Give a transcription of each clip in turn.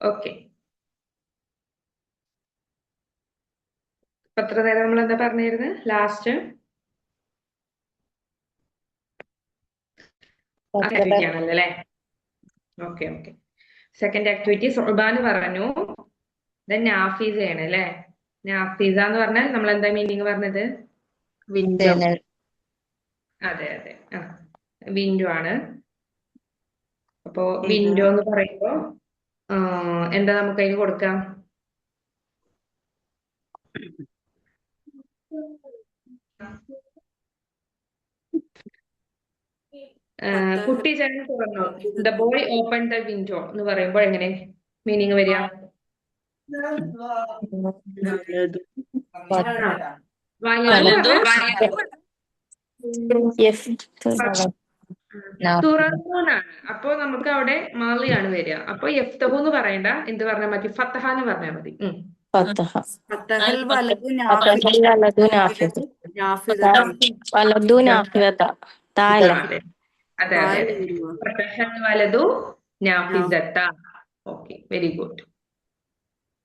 Okay. അത്ര നേരം നമ്മൾ എന്താ പറഞ്ഞിരുന്നത് ലാസ്റ്റ്? ആക്ടിവിറ്റി ആണല്ലോ അല്ലേ? Okay okay. സെക്കൻഡ് ആക്ടിവിറ്റി സുഹ്ബാന് പറഞ്ഞു. ദെൻ നാഫീസ് ചെയ്യണം അല്ലേ? നാഫീസ എന്ന് പറഞ്ഞാൽ നമ്മൾ എന്താ മീനിങ് പറഞ്ഞത്? വിൻഡോ. അതെ അതെ. ആ, വിൻഡോ ആണ്. അപ്പോ വിൻഡോ എന്ന് പറയുമ്പോ എന്താ നമുക്ക് അതിന് കൊടുക്കാം? കുട്ടി ജനൽ തുറന്നു. The boy open the window എന്ന് പറയുമ്പോൾ എങ്ങനെ മീനിങ് വരിക? വലതു തുറന്നു എന്നാണ്. അപ്പൊ നമുക്ക് അവിടെ മാളിയാണ് വരിക. അപ്പൊ യഫ്തഹു എന്ന് പറയണ്ട, എന്ത് പറഞ്ഞാൽ മതി? ഫത്തഹ എന്ന് പറഞ്ഞാൽ മതി. അതെ അതെ അതെ അതെ. ഫത്തഹൽ വലതു നാഫിസത്ത. Okay, very good.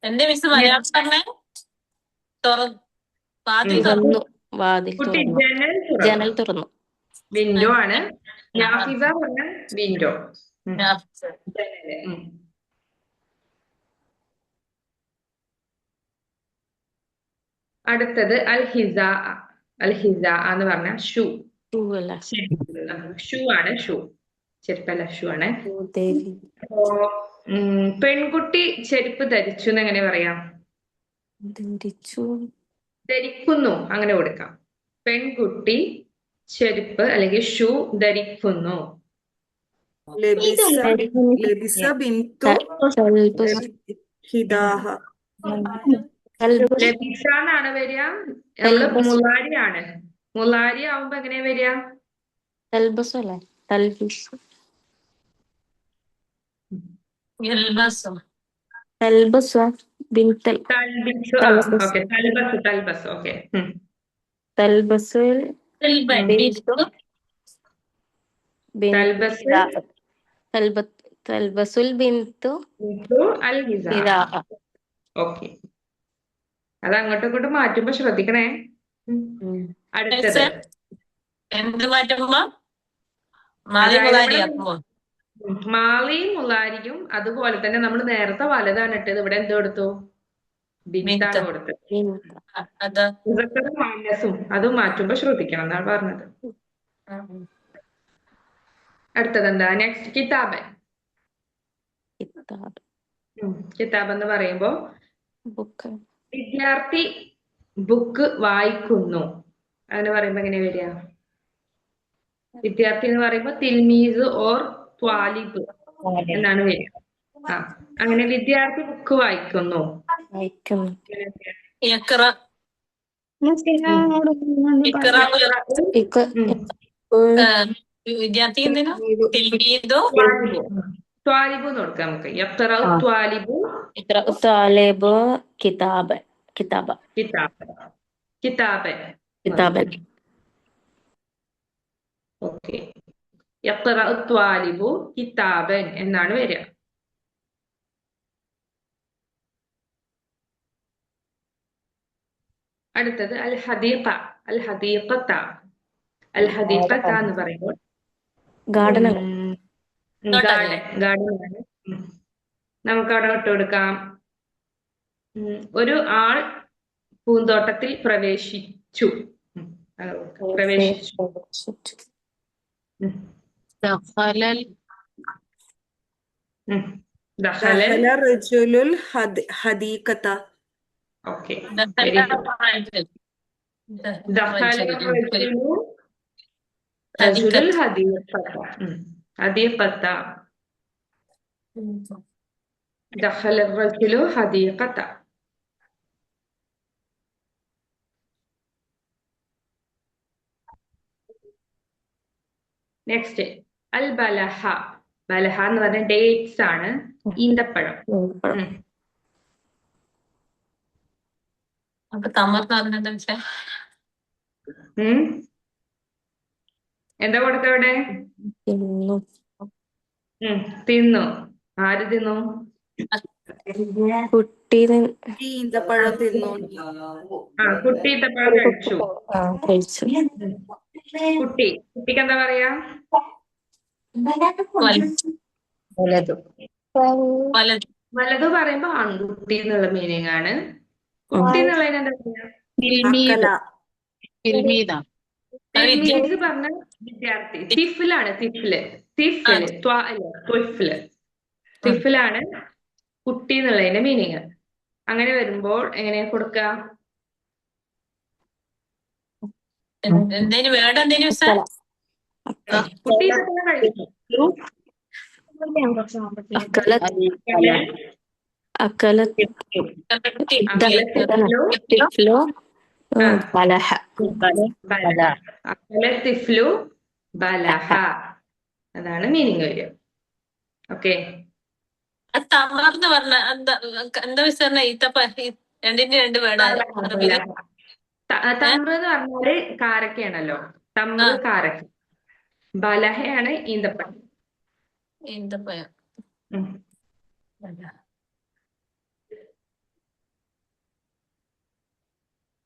എന്റെ മിസ് മലയാളം പറഞ്ഞേ. കുട്ടി ജനൽ തുറന്നു. വിൻഡോ ആണ്. നാഫിസ പറഞ്ഞ വിൻഡോ. ജനല്. അടുത്തത് അൽ ഹിസ. അൽ ഹിസ എന്ന് പറഞ്ഞ ഷൂ. ഷൂ ആണ്. ഷൂ, ചെരുപ്പല്ല, ഷൂ ആണ്. അപ്പോ പെൺകുട്ടി ചെരുപ്പ് ധരിച്ചു എന്ന് എങ്ങനെ പറയാം? ധരിക്കുന്നു, അങ്ങനെ കൊടുക്കാം. പെൺകുട്ടി ചെരുപ്പ് അല്ലെങ്കിൽ ഷൂ ധരിക്കുന്നു. ലബിസ എന്നാണ് വരിക. നമ്മള് മുലാരിയാണ്. മുലാരി ആവുമ്പോ എങ്ങനെയാ വരിക? തൽബസ്. ഓക്കെ. അൽ ഹിസ. ഓക്കെ. അത് അങ്ങോട്ടും ഇങ്ങോട്ടും മാറ്റുമ്പോ ശ്രദ്ധിക്കണേ. അടുത്തത് എന്ത് മാറ്റുമ്പോ മാളിയും മുലാരിയും അതുപോലെ തന്നെ നമ്മൾ നേരത്തെ വലതാണ് ഇട്ടത്. ഇവിടെ എന്ത് കൊടുത്തു? ബിന്താണ് കൊടുത്തത്. മൈനസും അതും മാറ്റുമ്പോ ശ്രദ്ധിക്കണം എന്നാണ് പറഞ്ഞത്. അടുത്തത് എന്താ? നെക്സ്റ്റ് കിതാബ്. കിതാബ് എന്ന് പറയുമ്പോ വിദ്യാർത്ഥി ബുക്ക് വായിക്കുന്നു. അങ്ങനെ പറയുമ്പോ എങ്ങനെ വരിക? വിദ്യാർത്ഥി എന്ന് പറയുമ്പോ തിൽമീസ് ഓർ ത്വാലിബ് എന്നാണ് വരിക. അങ്ങനെ വിദ്യാർത്ഥി ബുക്ക് വായിക്കുന്നു. വിദ്യാർത്ഥി എന്തിനാ? ത്വാലിബ് എന്ന് കൊടുക്കാം നമുക്ക്. യഖ്റഉ ത്വാലിബു കിതാബ്. ഓക്കെ. യഖ്റഉ ത്വാലിബു കിതാബൻ എന്നാണ് വരിക. അടുത്തത് അൽ ഹദീഖ. അൽ ഹദീഖത്ത. അൽ ഹദീഖത്ത എന്ന് പറയുമ്പോൾ ഗാർഡൻ ആണ്. നമുക്ക് അവിടെ ഇട്ട് കൊടുക്കാം. ഒരു ആൾ പൂന്തോട്ടത്തിൽ പ്രവേശിച്ചു. ദഖല റജുലുൽ ഹദീഖത. Okay, very good. ദഖല റജുലുൽ ഹദീഖത. ഹദീഖത. ദഖല റജുലു ഹദീഖത. നെക്സ്റ്റ് അൽ ബലഹ. ബലഹ എന്ന് പറഞ്ഞ ഡേറ്റ്സ് ആണ്, ഈന്തപ്പഴം. എന്താ കൊടുക്ക ഇവിടെ? തിന്നു. ആര് തിന്നു? കുട്ടി ഈന്തപ്പഴം തിന്നു. കുട്ടി ഈത്തപ്പഴം കഴിച്ചു. കഴിച്ചു. കുട്ടിക്ക് എന്താ പറയാ? വലതു വലതു പറയുമ്പോ ആൺകുട്ടി എന്നുള്ള മീനിങ് ആണ്. കുട്ടി എന്നുള്ളതിന് എന്താ പറയാ? അക്കല. തിൽമീസ് പറഞ്ഞ വിദ്യാർത്ഥി. തിഫിലാണ് തിഫിലാണ് കുട്ടി എന്നുള്ളതിന്റെ മീനിങ്. അങ്ങനെ വരുമ്പോൾ എങ്ങനെയാ കൊടുക്കുക? എന്തേലും വേർഡ് എന്തേലും സാർ? കുട്ടി ഈത്തപ്പഴം കഴിച്ചു. അക്കല തിഫ്ലു ബലഹ. അക്കല തിഫ്ലു ബലഹ. അതാണ് മീനിങ് വരിക. ഓക്കെ. തമർന്ന് പറഞ്ഞ എന്താ വിസരണ ഈത്തപ്പ രണ്ടിന്റെ രണ്ട് വേർഡാണ്. തമ്ര എന്ന് പറഞ്ഞാല് കാരക്കയാണല്ലോ. തമ്ര കാരക്ക. ബലഹയാണ് ഈന്തപ്പഴം. ഈന്തപ്പഴം.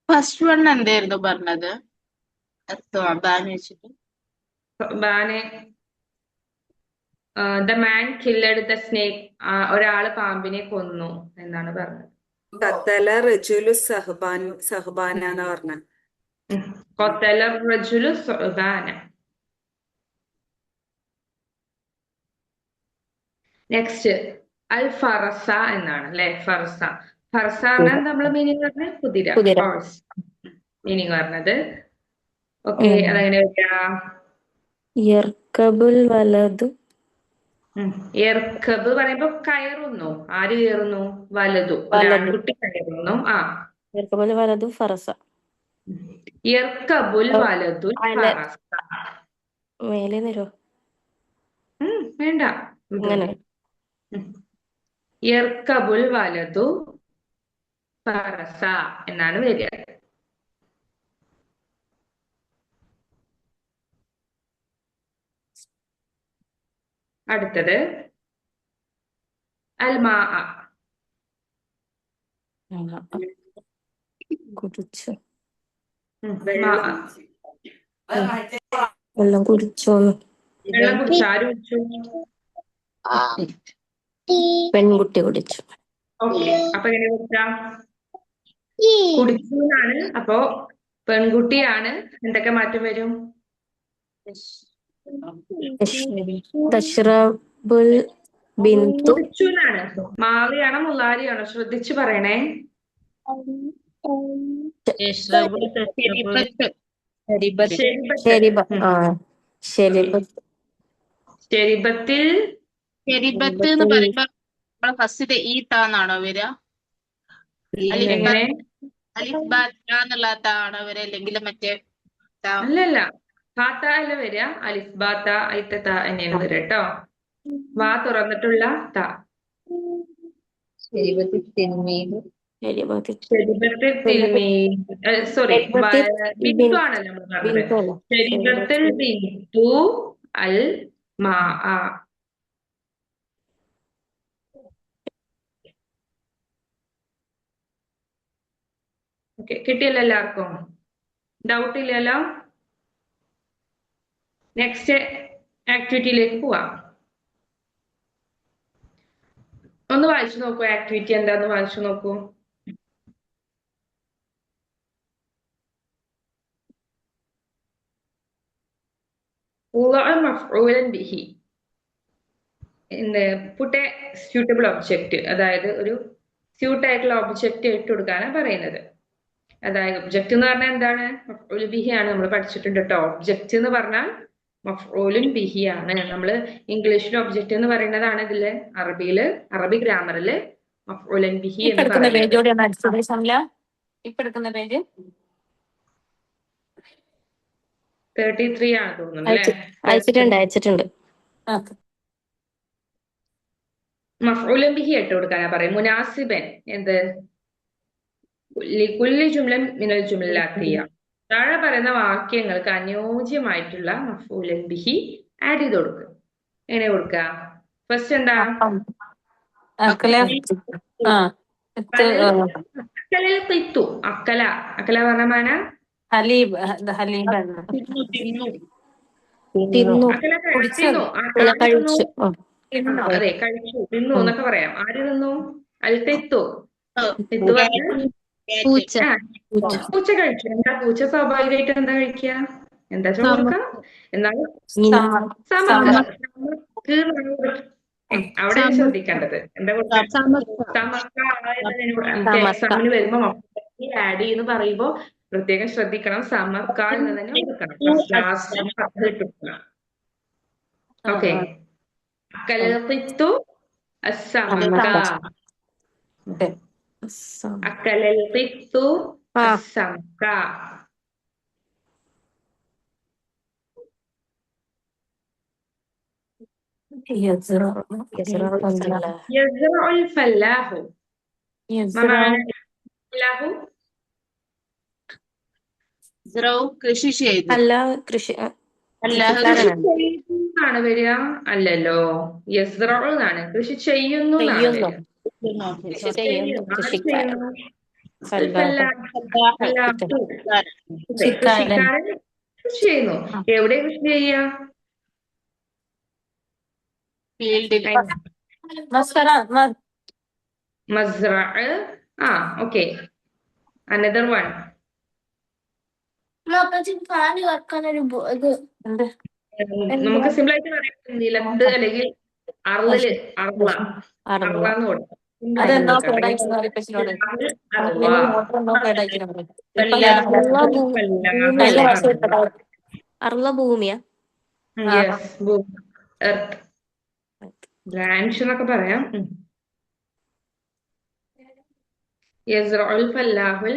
ഫസ്റ്റ് വൺ എന്തായിരുന്നു പറഞ്ഞത്? The man killed the snake. ഒരാള് പാമ്പിനെ കൊന്നു എന്നാണ് പറഞ്ഞത്. ഖത്തല റജുലു സഹ്ബാന എന്ന് പറഞ്ഞ. ഖത്തല റജുലു സുഅബാന. നെക്സ്റ്റ് അൽ ഫറസ എന്നാണ് അല്ലെ. ഫറസ എന്നാണ് നമ്മള് മീനിങ് പറഞ്ഞത് കുതിര. മീനിങ് പറഞ്ഞത്. ഓക്കെ. അതെങ്ങനെ വരിക? യർക്കബുൽ വലതു. യർക്കബ് പറയുമ്പോ കയറുന്നു. ആര് കയറുന്നു? വലതു. ആൺകുട്ടി കയറുന്നു. യർക്കബുൽ വലതു ഫറസ. യർക്കബുൽ വലതു ഫറസ. മേലെ നിരോ വേണ്ട. യർക്കബുൽ വലതു ഫറസ എന്നാണ് വരിക. അടുത്തത് അൽമാ. കുടിച്ചു. വെള്ളം കുടിച്ചോ? ആര് കുടിച്ചു? പെൺകുട്ടി കുടിച്ചു. ഓക്കെ. അപ്പൊ എങ്ങനെ കുടിക്കാം? കുടിച്ചു എന്നാണ്. അപ്പൊ പെൺകുട്ടിയാണ്. എന്തൊക്കെ മാറ്റം വരും? തശ്റബുൽ ബിന്തു. കുടിച്ചു എന്നാണ്. മാറിയാണോ മുള്ളാരിയാണോ? ശ്രദ്ധിച്ചു പറയണേ. ശരിബത്തിൽ എന്ന് പറയുമ്പോ ഫസ്റ്റ് ഈ താന്നാണോ വരിക? എങ്ങനെ? അലിഫ് ബാ എന്നുള്ള താണോ വരിക? അല്ലെങ്കിൽ മറ്റേ അല്ലല്ല, ഹാത്ത അല്ല വരിക. അലിഫ് ബാ ത ഐത്ത ത തന്നെയാണ് വരിക കേട്ടോ. വാ തുറന്നിട്ടുള്ള ത. ശരിബത്തിൽ സോറി ബിന്ദു ആണല്ലോ നമ്മൾ പറഞ്ഞത്. ശരിബത്തിൽ ബിന്ദു അൽ മാ. ഓക്കെ. കിട്ടിയല്ലോ എല്ലാവർക്കും? ഡൗട്ട് ഇല്ലല്ലോ? നെക്സ്റ്റ് ആക്ടിവിറ്റിയിലേക്ക് പോവാം. ഒന്ന് വായിച്ചു നോക്കൂ. ആക്ടിവിറ്റി എന്താന്ന് വായിച്ചു നോക്കൂ. Put a suitable object. അതായത് ഒരു സ്യൂട്ട് ആയിട്ടുള്ള ഒബ്ജക്റ്റ് ഇട്ട് കൊടുക്കാനാണ് പറയുന്നത്. അതായത് ഒബ്ജക്റ്റ് എന്ന് പറഞ്ഞാൽ എന്താണ്? മഫ്ഊൽ ബിഹി ആണ്. നമ്മൾ പഠിച്ചിട്ടുണ്ട് കേട്ടോ. ഒബ്ജക്റ്റ് എന്ന് പറഞ്ഞാൽ മഫ്ഊലുൻ ബിഹി ആണ്. നമ്മള് ഇംഗ്ലീഷിൽ ഒബ്ജക്റ്റ് എന്ന് പറയുന്നതാണ് ഇതില്. അറബി ഗ്രാമറില് മഫ്ഊലുൻ ബിഹി എന്ന് പറയുന്നത്. 33 ആണ് തോന്നുന്നു അല്ലേ? അയച്ചിട്ടുണ്ട്. മഫ്ഊലുൻ ബിഹി ഇട്ട് കൊടുക്കാനാ പറയും. മുനാസിബൻ എന്ത്? ലികുല്ലി ജുംല മിനൽ ജുംലാത്തിയ. താഴെ പറയുന്ന വാക്യങ്ങൾക്ക് അനുയോജ്യമായിട്ടുള്ള മഫ്ഊലുൻ ബിഹി ആഡ് ചെയ്ത് കൊടുക്കുക. എങ്ങനെ കൊടുക്കുക? ഫസ്റ്റ് എന്താ? അക്കല ആ ഇത് അക്കലൽ തിത്തു അക്കല അക്കല പറഞ്ഞ മാന ഹലീബ് ഹലീബാണ്. തിന്നു തിന്നു തിന്നു അക്കല കുടിച്ചത്. തിന്നു അല്ല ആര് തിന്നു കഴിച്ചു തിന്നോ? അതെ കഴിച്ചു തിന്നു എന്നൊക്കെ പറയാം. ആര് തിന്നു? അൽ തെത്തു തെത്തു പറഞ്ഞ പൂച്ച ആ പൂച്ച കഴിച്ചു. എന്താ പൂച്ച സ്വാഭാവികമായിട്ട് എന്താ കഴിക്കുക? എന്താ ചോദിക്ക? എന്താണ് സമർ സമക്ക് സമർ സമക്ക് അവിടെ ശ്രദ്ധിക്കേണ്ടത് എന്താ കൊടുക്കുക? സമക്ക നമുക്ക് എക്സാമിന് വരുമ്പോ ആഡ് ചെയ്യുന്ന പറയുമ്പോ പ്രത്യേകം ശ്രദ്ധിക്കണം. സമക്ക എന്ന് തന്നെ കൊടുക്കണം. ലാസ്റ്റ് കൊടുക്കണം. ഓക്കെ. അക്കലത്തിത്തു അസമക്ക അക്കലത്തിത്തു ആ അസമക്ക. യസ്റഉൽ ഫല്ലാഹു മമാന ഫല്ലാഹു കൃഷി ചെയ്തു. അല്ല കൃഷി അല്ലാഹ് കൃഷിക്കാരനാണ് ആണ് വരിക അല്ലല്ലോ. യസ്റഉ എന്നാണ് കൃഷി ചെയ്യുന്നു എന്നാണ് ചെയ്യുന്നു വരിക. കൃഷി ചെയ്യുന്നു ആര് കൃഷിക്കാരൻ ചെയ്യുന്നു? ഫല്ലാഹു കൃഷിക്കാരൻ കൃഷി ചെയ്യുന്നു. എവിടെ കൃഷി ചെയ്യുക? ഫീൽഡിൽ മസ്റഅ. ആ ഓക്കെ. Another one. നമുക്ക് സിമ്പിൾ ആയിട്ട് പറയാം. നിലത്ത് അല്ലെങ്കിൽ അർളില് അർള അറിഞ്ഞ അർള എന്ന് കൊടുക്കാം. അതെന്നോ കൊടുക്കാം. പേടായിക്കുന്നോട് അർള. മോട്ടറെന്നോ പേടായിക്കുന്നോട് ഭൂമിയല്ലേ അർള ഭൂമിയാ യെസ് എർത്ത് ലാൻഡ് എന്നൊക്കെ പറയാം. യസ്റഉൽ ഫല്ലാഹുൽ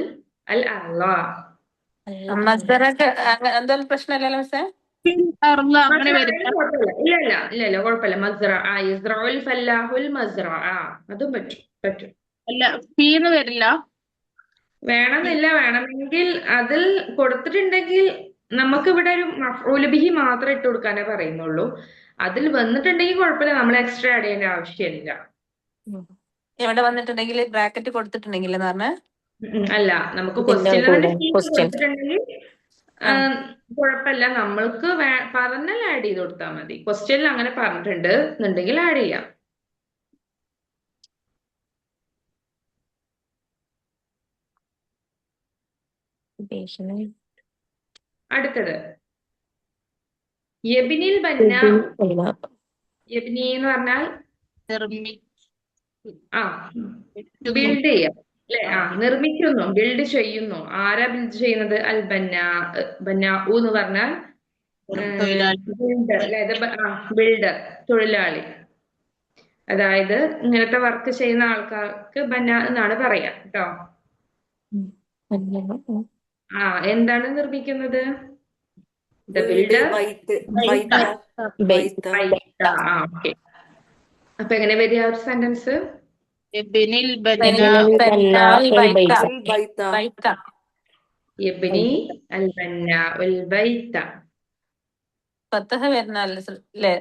അൽ അർള. മസ്ദറൊക്കെ എന്തായാലും പ്രശ്നമില്ലല്ലോ മിസ്സേ. അങ്ങനെ വരും. ഇല്ല കുഴപ്പമില്ല. മസ്റഅ യസ്റഉൽ ഫല്ലാഹുൽ മസ്റഅ അതും പറ്റും. അല്ല ഫീന്ന് വരില്ല. വേണമെന്നില്ല. വേണമെങ്കിൽ അതിൽ കൊടുത്തിട്ടുണ്ടെങ്കിൽ നമുക്ക് ഇവിടെ ഒരു മഫ്ഊൽ ബിഹി മാത്രം ഇട്ട് കൊടുക്കാനേ പറയുന്നുള്ളൂ. അതിൽ വന്നിട്ടുണ്ടെങ്കിൽ കുഴപ്പമില്ല. നമ്മൾ എക്സ്ട്രാ ആഡ് ചെയ്യേണ്ട ആവശ്യമില്ല. ഇവിടെ വന്നിട്ടുണ്ടെങ്കിൽ ബ്രാക്കറ്റ് കൊടുത്തിട്ടുണ്ടെങ്കിൽ എന്ന് പറഞ്ഞ അല്ല നമുക്ക് ഇതിന്റെ ക്വസ്റ്റ്യൻ കൂടെ ക്വസ്റ്റ്യൻ കൊടുത്തിട്ടുണ്ടെങ്കിൽ കുഴപ്പമില്ല. നമ്മൾക്ക് പറഞ്ഞാൽ ആഡ് ചെയ്ത് കൊടുത്താൽ മതി. ക്വസ്റ്റ്യനിൽ അങ്ങനെ പറഞ്ഞിട്ടുണ്ട് എന്നുണ്ടെങ്കിൽ ആഡ് ചെയ്യാം. അടുത്തത് യബ്നിൽ ബന്ന. യബ്നി എന്ന് പറഞ്ഞാൽ ബിൽഡ് ചെയ്യാം അല്ലെ? നിർമ്മിക്കുന്നു, ബിൽഡ് ചെയ്യുന്നു. ആരാ ബിൽഡ് ചെയ്യുന്നത്? അൽ ബന്നാഉ എന്ന് പറഞ്ഞാൽ ബിൽഡർ തൊഴിലാളി. അതായത് ഇങ്ങനത്തെ വർക്ക് ചെയ്യുന്ന ആൾക്കാർക്ക് ബന്ന എന്നാണ് പറയാ കേട്ടോ. എന്താണ് നിർമ്മിക്കുന്നത്? ഓക്കെ. അപ്പൊ എങ്ങനെ വരിക ഒരു സെന്റൻസ്? യബ്നി അൽ ബന്നാഉൽ ബൈത. ഫത്തഹ വരണല്ലേ?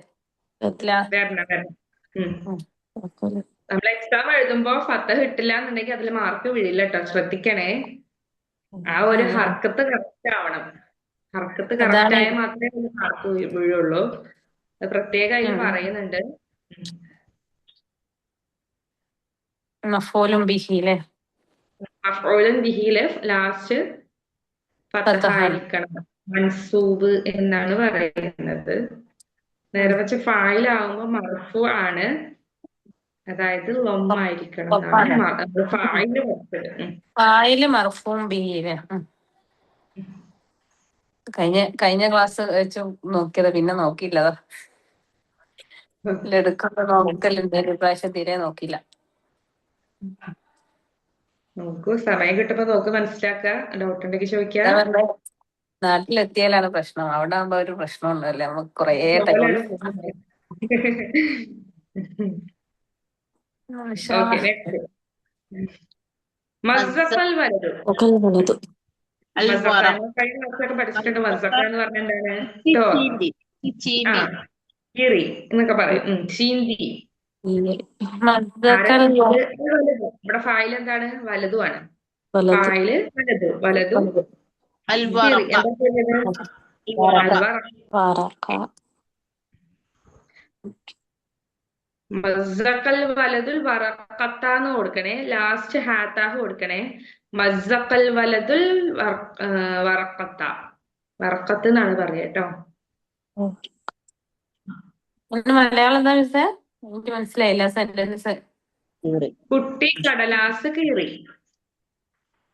നമ്മൾ എക്സാം എഴുതുമ്പോ ഫത്തഹ് ഇട്ടില്ല എന്നുണ്ടെങ്കിൽ അതിൽ മാർക്ക് വീഴില്ല കേട്ടോ. ശ്രദ്ധിക്കണേ. ആ ഒരു ഹർക്കത്ത് കറക്റ്റ് ആവണം. ഹർക്കത്ത് കറക്റ്റ് ആയാൽ മാത്രമേ മാർക്ക് വീഴുള്ളൂ. അത് പ്രത്യേകം അതിൽ പറയുന്നുണ്ട്. മഫ്ഊലുൻ ബിഹിയിലെ മഫ്ഊലുൻ ബിഹിയിലെ ലാസ്റ്റ് ഫത്തഹ ആയിരിക്കണം. മൻസൂബ് എന്നാണ് പറയുന്നത്. നേരെ വെച്ച് ഫായിലാവുമ്പോ മർഫു ആണ്. അതായത് ലൊമ്മായിരിക്കണം. ഫായില് മർഫൂൻ ബിഹിയിലെ കഴിഞ്ഞ ക്ലാസ് വെച്ച് നോക്കിയത് പിന്നെ നോക്കിയില്ലതാ. എടുക്കുമ്പോ നോക്കലുണ്ട്. ഒരു പ്രാവശ്യം തീരെ നോക്കിയില്ല. നോക്കൂ, സമയം കിട്ടുമ്പോ നോക്ക്, മനസ്സിലാക്കുക. ഡൗട്ട് ഉണ്ടെങ്കിൽ ചോദിക്കാം. നാട്ടിലെത്തിയാലാണ് പ്രശ്നം. അവിടെ ആകുമ്പോ ഒരു പ്രശ്നമൊന്നുമില്ല. നമുക്ക് കുറേ ടൈം മസ്സഖൽ വലതു. പഠിച്ചിട്ടുണ്ട്. മസ്സഖ എന്ന് പറഞ്ഞാൽ എന്താണ്? കീറി എന്നൊക്കെ പറയും. ചീന്തി. കീറി. ആരാ? മദ്ദക്കൽ വലതു. ഇവിടെ ഫായിൽ എന്താണ്? വലതുമാണ്. വലത് ഫായില് വലതു. വലതു കീറി. الورقة എന്താ ചെയ്യുന്നത്? വറക അൽവറ. വറക മസ്സക്കൽ വലതുൽ വറക്കത്താന്ന് കൊടുക്കണേ. ലാസ്റ്റ് ഹാത്താഹ് കൊടുക്കണേ. മസ്സക്കൽ വലതുൽ വറക്കത്ത. വറക്കത്ത് എന്നാണ് പറയാ കേട്ടോ. മലയാളം എന്താ മിസ്സേ? എനിക്ക് മനസ്സിലായില്ല സെന്റൻസ്. കീറി. കുട്ടി കടലാസ് കീറി.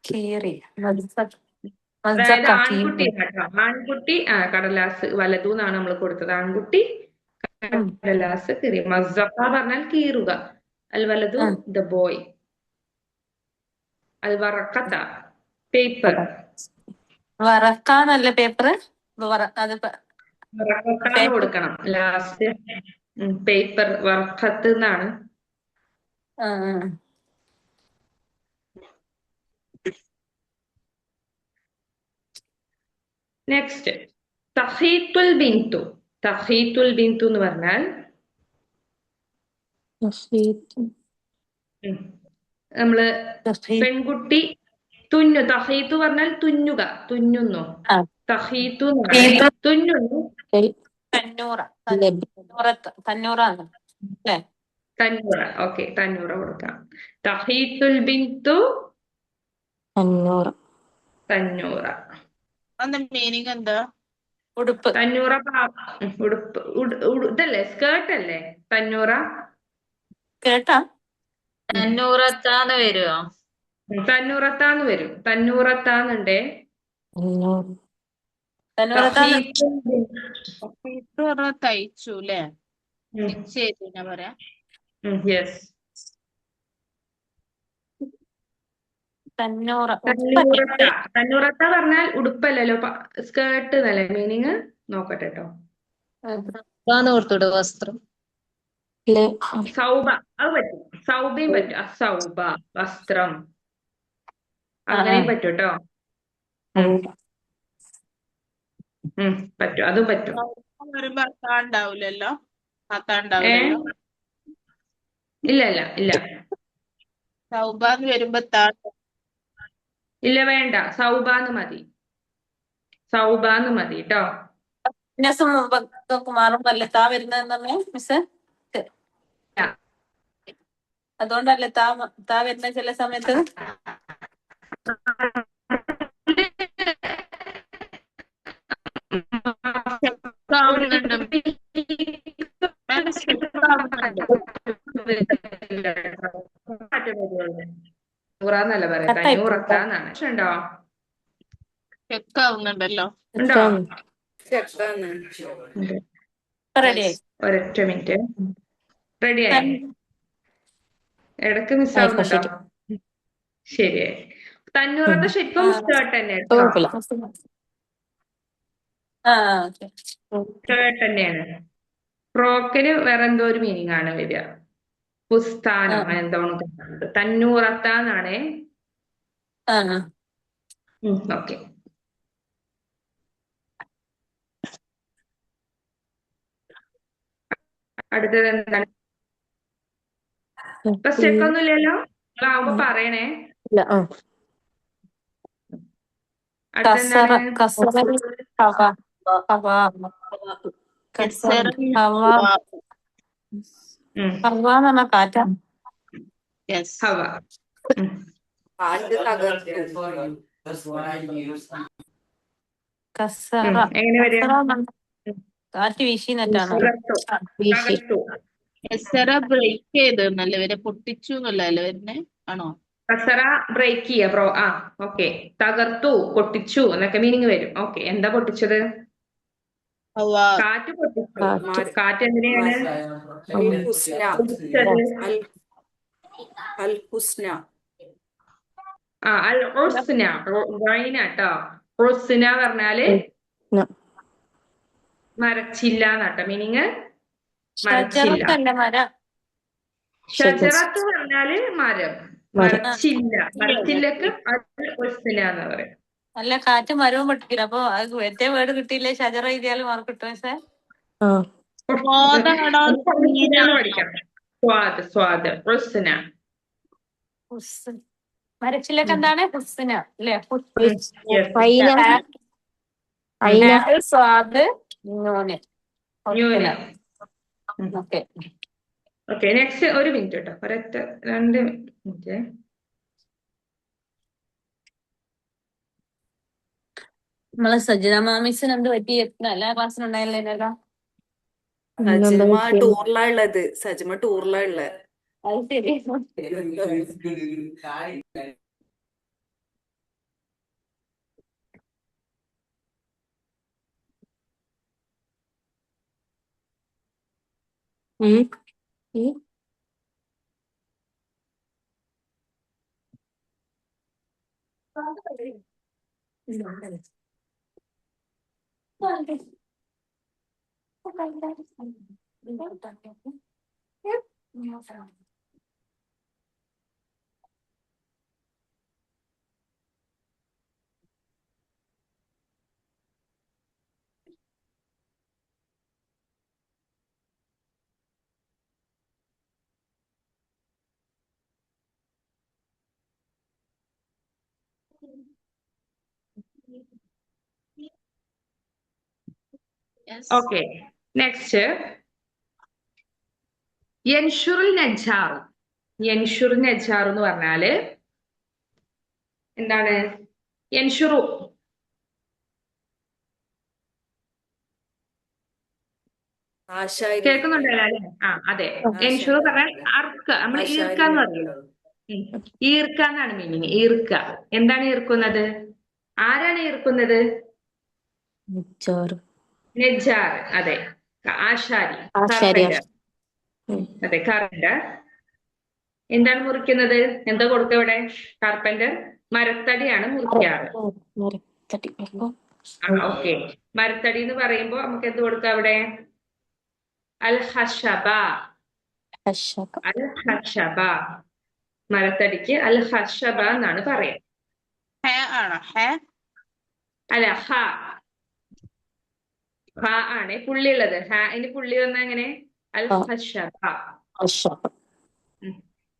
കീറി. അതായത് മസ്സക്ക ആൺകുട്ടി കീറി. കേട്ടോ. ആൺകുട്ടി കടലാസ് വലതു എന്നാണ് നമ്മൾ കൊടുത്തത്. ആൺകുട്ടി കടലാസ് കീറി. മസ്സക്ക പറഞ്ഞാൽ കീറുക. അൽ വലതു ദ ബോയ്. അൽ വറക്കത്ത പേപ്പർ. വറക്കാന്നല്ല പേപ്പർ. അത് വറക്കത്താന്ന് കൊടുക്കണം ലാസ്റ്റ്. പേപ്പർ വറക്കത്ത് എന്നാണ്. ആ, നെക്സ്റ്റ് തഹീത്തുൽ ബിന്തു. തഹീത്തുൽ ബിന്തു എന്ന് പറഞ്ഞാൽ നമ്മള് പെൺകുട്ടി തഹീത്തു പറഞ്ഞാൽ തുന്നുക, തുന്നുന്നു. തഹീത്തു എന്ന് പറഞ്ഞാൽ തുന്നുന്നു. തന്നൂറ. തന്നൂറാണ് അല്ലേ? തന്നൂറ. ഓക്കെ, തന്നൂറ കൊടുക്കാം. തഹീത്തുൽ ബിന്തു അഞ്ഞൂറ്. തന്നൂറ. അതിന്റെ മീനിങ് എന്താ? ഉടുപ്പ്. തന്നൂറ ഉടുപ്പ്. ഇതല്ലേ സ്കേർട്ട് അല്ലേ തന്നൂറ? കേട്ടാ? തന്നൂറത്താന്ന് വരുമോ? തന്നൂറത്താന്ന് വരും. തന്നൂറത്താന്നുണ്ടേ. അഞ്ഞൂറ്. തന്നൂറത്താന്ന് തയ്ച്ചു അല്ലേ? ചെയ്തു പറയാ. യെസ്. തന്നൂറ. തന്നൂറത്ത. തന്നൂറത്ത പറഞ്ഞാൽ ഉടുപ്പല്ലല്ലോ, സ്കേർട്ട് എന്നല്ലേ മീനിങ്? നോക്കട്ടെ കേട്ടോ. കൊടുത്തൂടെ വസ്ത്രം. സൗബ അത് പറ്റും. സൗബയും പറ്റും. അസൗബ വസ്ത്രം, അങ്ങനെയും പറ്റും കേട്ടോ. പറ്റും, അതും പറ്റും. വരുമ്പോ ഉണ്ടാവൂലല്ലോ. ഉണ്ടാവില്ലല്ലോ. ഇല്ല ഇല്ല ഇല്ല സൗബാന്ന് വരുമ്പോ ഇല്ല, വേണ്ട. സൗബാന്ന് മതി. സൗബാന്ന് മതി കേട്ടോ. മാറുമ്പല്ലേ താ വരുന്നതെന്ന് പറഞ്ഞേ മിസ്? അതുകൊണ്ടല്ലേ താ വരുന്ന ചില സമയത്ത്? നൂറാന്നല്ല പറയാ, തന്നൂറത്താന്നാണ്. ഉണ്ടോ? ചെക്കാവുന്നുണ്ടല്ലോ. ഉണ്ടോ? റെഡിയായി. ഒരൊറ്റ മിനിറ്റ്. റെഡിയായി. ഇടക്ക് മിസ്സാവുന്നുണ്ടോ? ശരിയായി. തന്നൂറത്തെ ശരിക്കും സ്കേർട്ട് തന്നെ കേട്ടോ. സ്കേർട്ട് തന്നെയാണ്. ഫ്രോക്കിന് വേറെ എന്തോ ഒരു മീനിങ് ആണ് വരിക. പുസ്താനോ അങ്ങനെ എന്തോ. തന്നൂറത്താന്നാണേ. ഓക്കെ. അടുത്തത് എന്താണ്? ഇപ്പൊ സ്റ്റെക്കൊന്നും ഇല്ലല്ലോ? നിങ്ങളാവുമ്പോ പറയണേ. അടുത്തെന്താണ്? കാറ്റാ. ഹവ. എങ്ങനെ വരിക? കാറ്റ് വീശിന്നിട്ടാണ്. ബ്രേക്ക് ചെയ്തെന്നല്ലേ വരെ? പൊട്ടിച്ചു എന്നല്ലേ വരുന്നേ? ആണോ? കസറ ബ്രേക്ക് ചെയ്യുക. ഓക്കെ. തകർത്തു, പൊട്ടിച്ചു എന്നൊക്കെ മീനിങ് വരും. ഓക്കെ. എന്താ പൊട്ടിച്ചത്? കാറ്റ് പൊട്ടിച്ചു. കാറ്റ് എന്തിനാണ്? അൽ ഹുസ്ന പറഞ്ഞാല് മരച്ചില്ല എന്നാട്ടോ മീനിങ്. മരച്ചില്ല. ഷജറത്ത് പറഞ്ഞാല് മരം. മരച്ചില്ല. മരച്ചില്ലക്ക് അൽ ഹുസ്ന എന്ന് പറയും. അല്ല, കാറ്റ് മരവും പൊട്ടിക്കില്ല. അപ്പൊ ഏറ്റവും വേർഡ് കിട്ടിയില്ലേ? ഷജറ എഴുതിയാലും മാർക്ക് കിട്ടും സാർ. പഠിക്കാം. സ്വാദ് ഹുസ്ന. ഹുസ്ൻ. മരച്ചിലൊക്കെ എന്താണ് ഹുസ്ന അല്ലേ? Yes. ഫൈന ഫൈന സ്വാദ് നൂന് ന്യൂന്. ഹുസ്ന. ഓക്കെ. Okay, next. ഒരു മിനിറ്റ് കേട്ടോ, ഒരൊറ്റ 2 മിനിറ്റ്. നമ്മളെ സജ്ജന മാമിസിന് എന്ത് പറ്റി? എല്ലാ ക്ലാസ്സിലുണ്ടായില്ലേ എന്നേക്കാ? സജിമ ടൂറിലാ ഉള്ളത്. സജിമ ടൂറിലാ ഉള്ളത്. അത് ശരി. ഉം ഉം Yes. Okay, next. യൻഷുറുൽ നജ്ജാർ. യൻഷുറുൽ നജ്ജാർ എന്ന് പറഞ്ഞാല് എന്താണ്? യൻഷുറു. ആശാരി. കേൾക്കുന്നുണ്ടല്ലോ അല്ലെ? അതെ. യൻഷുറു പറഞ്ഞാൽ അർക്ക. നമ്മൾ ഈർക്ക എന്ന് പറയും. ഈർക്ക എന്നാണ് മീനിങ്. ഈർക്ക. എന്താണ് ഈർക്കുന്നത്? ആരാണ് ഈർക്കുന്നത്? മിച്ചോറ് നജ്ജാർ. അതെ, ആശാരി. ആശാരി. കാർപ്പന്റർ. അതെ, കാർപ്പന്റർ. എന്താണ് മുറിക്കുന്നത്? എന്താ കൊടുക്കുക ഇവിടെ? കാർപ്പന്റർ മരത്തടിയാണ് മുറിക്കാറ്. മരത്തടി. ഓക്കെ, മരത്തടി എന്ന് പറയുമ്പോ നമുക്ക് എന്ത് കൊടുക്കാം അവിടെ? അൽ ഹഷബ. ഹഷബ. അൽ ഹഷബ. മരത്തടിക്ക് അൽ ഹഷബ എന്നാണ് പറയാ. ഹേ ആണോ? ഹേ അല്ല, ഹ. ഹ ആണ് പുള്ളിയുള്ളത്. ഹ ഇനി പുള്ളി വന്ന എങ്ങനെ? അൽ ഹഷബ. ഹഷബ.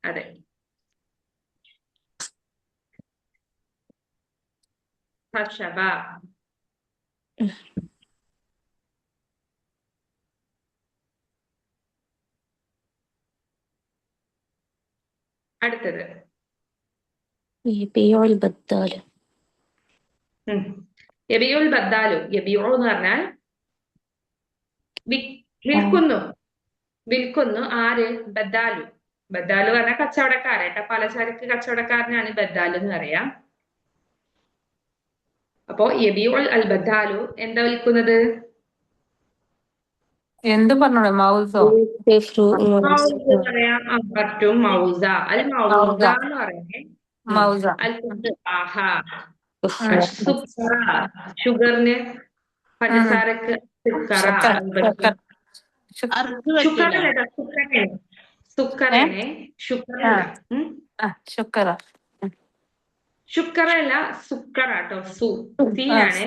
അതെ. ഹഷബ. അടുത്തത് യബിയുൽ ബദ്ദാല്. യബിയുൽ ബദ്ദാലു. യബിയു എന്ന് പറഞ്ഞാൽ വിൽക്കുന്നു. വിൽക്കുന്നു. ആര്? ബദ്ദാലു. ബദ്ദാലു പറഞ്ഞാൽ കച്ചവടക്കാരേട്ടാ. പലചരക്ക് കച്ചവടക്കാരനാണ് ബദ്ദാലു എന്ന് പറയാം. അപ്പോ യബിയുൽ അൽ ബദ്ദാലു എന്താ വിൽക്കുന്നത്? എന്ത് പറഞ്ഞോളൂ? മൗസോ? മൗസ് പറയാം. പറ്റും. മൗസ. അൽ മൗസ എന്ന് പറയുന്നത് മൗസ. അൽ തുഫാഹ. ഷുഗറിന്, പഞ്ചസാരക്ക് സുക്കറ. അർക്ക് പറ്റൂല. സുക്കറനെ ശുക്രല്ല. ശുക്രല്ല, സുക്കറാട്ടോ. സീനാണ്.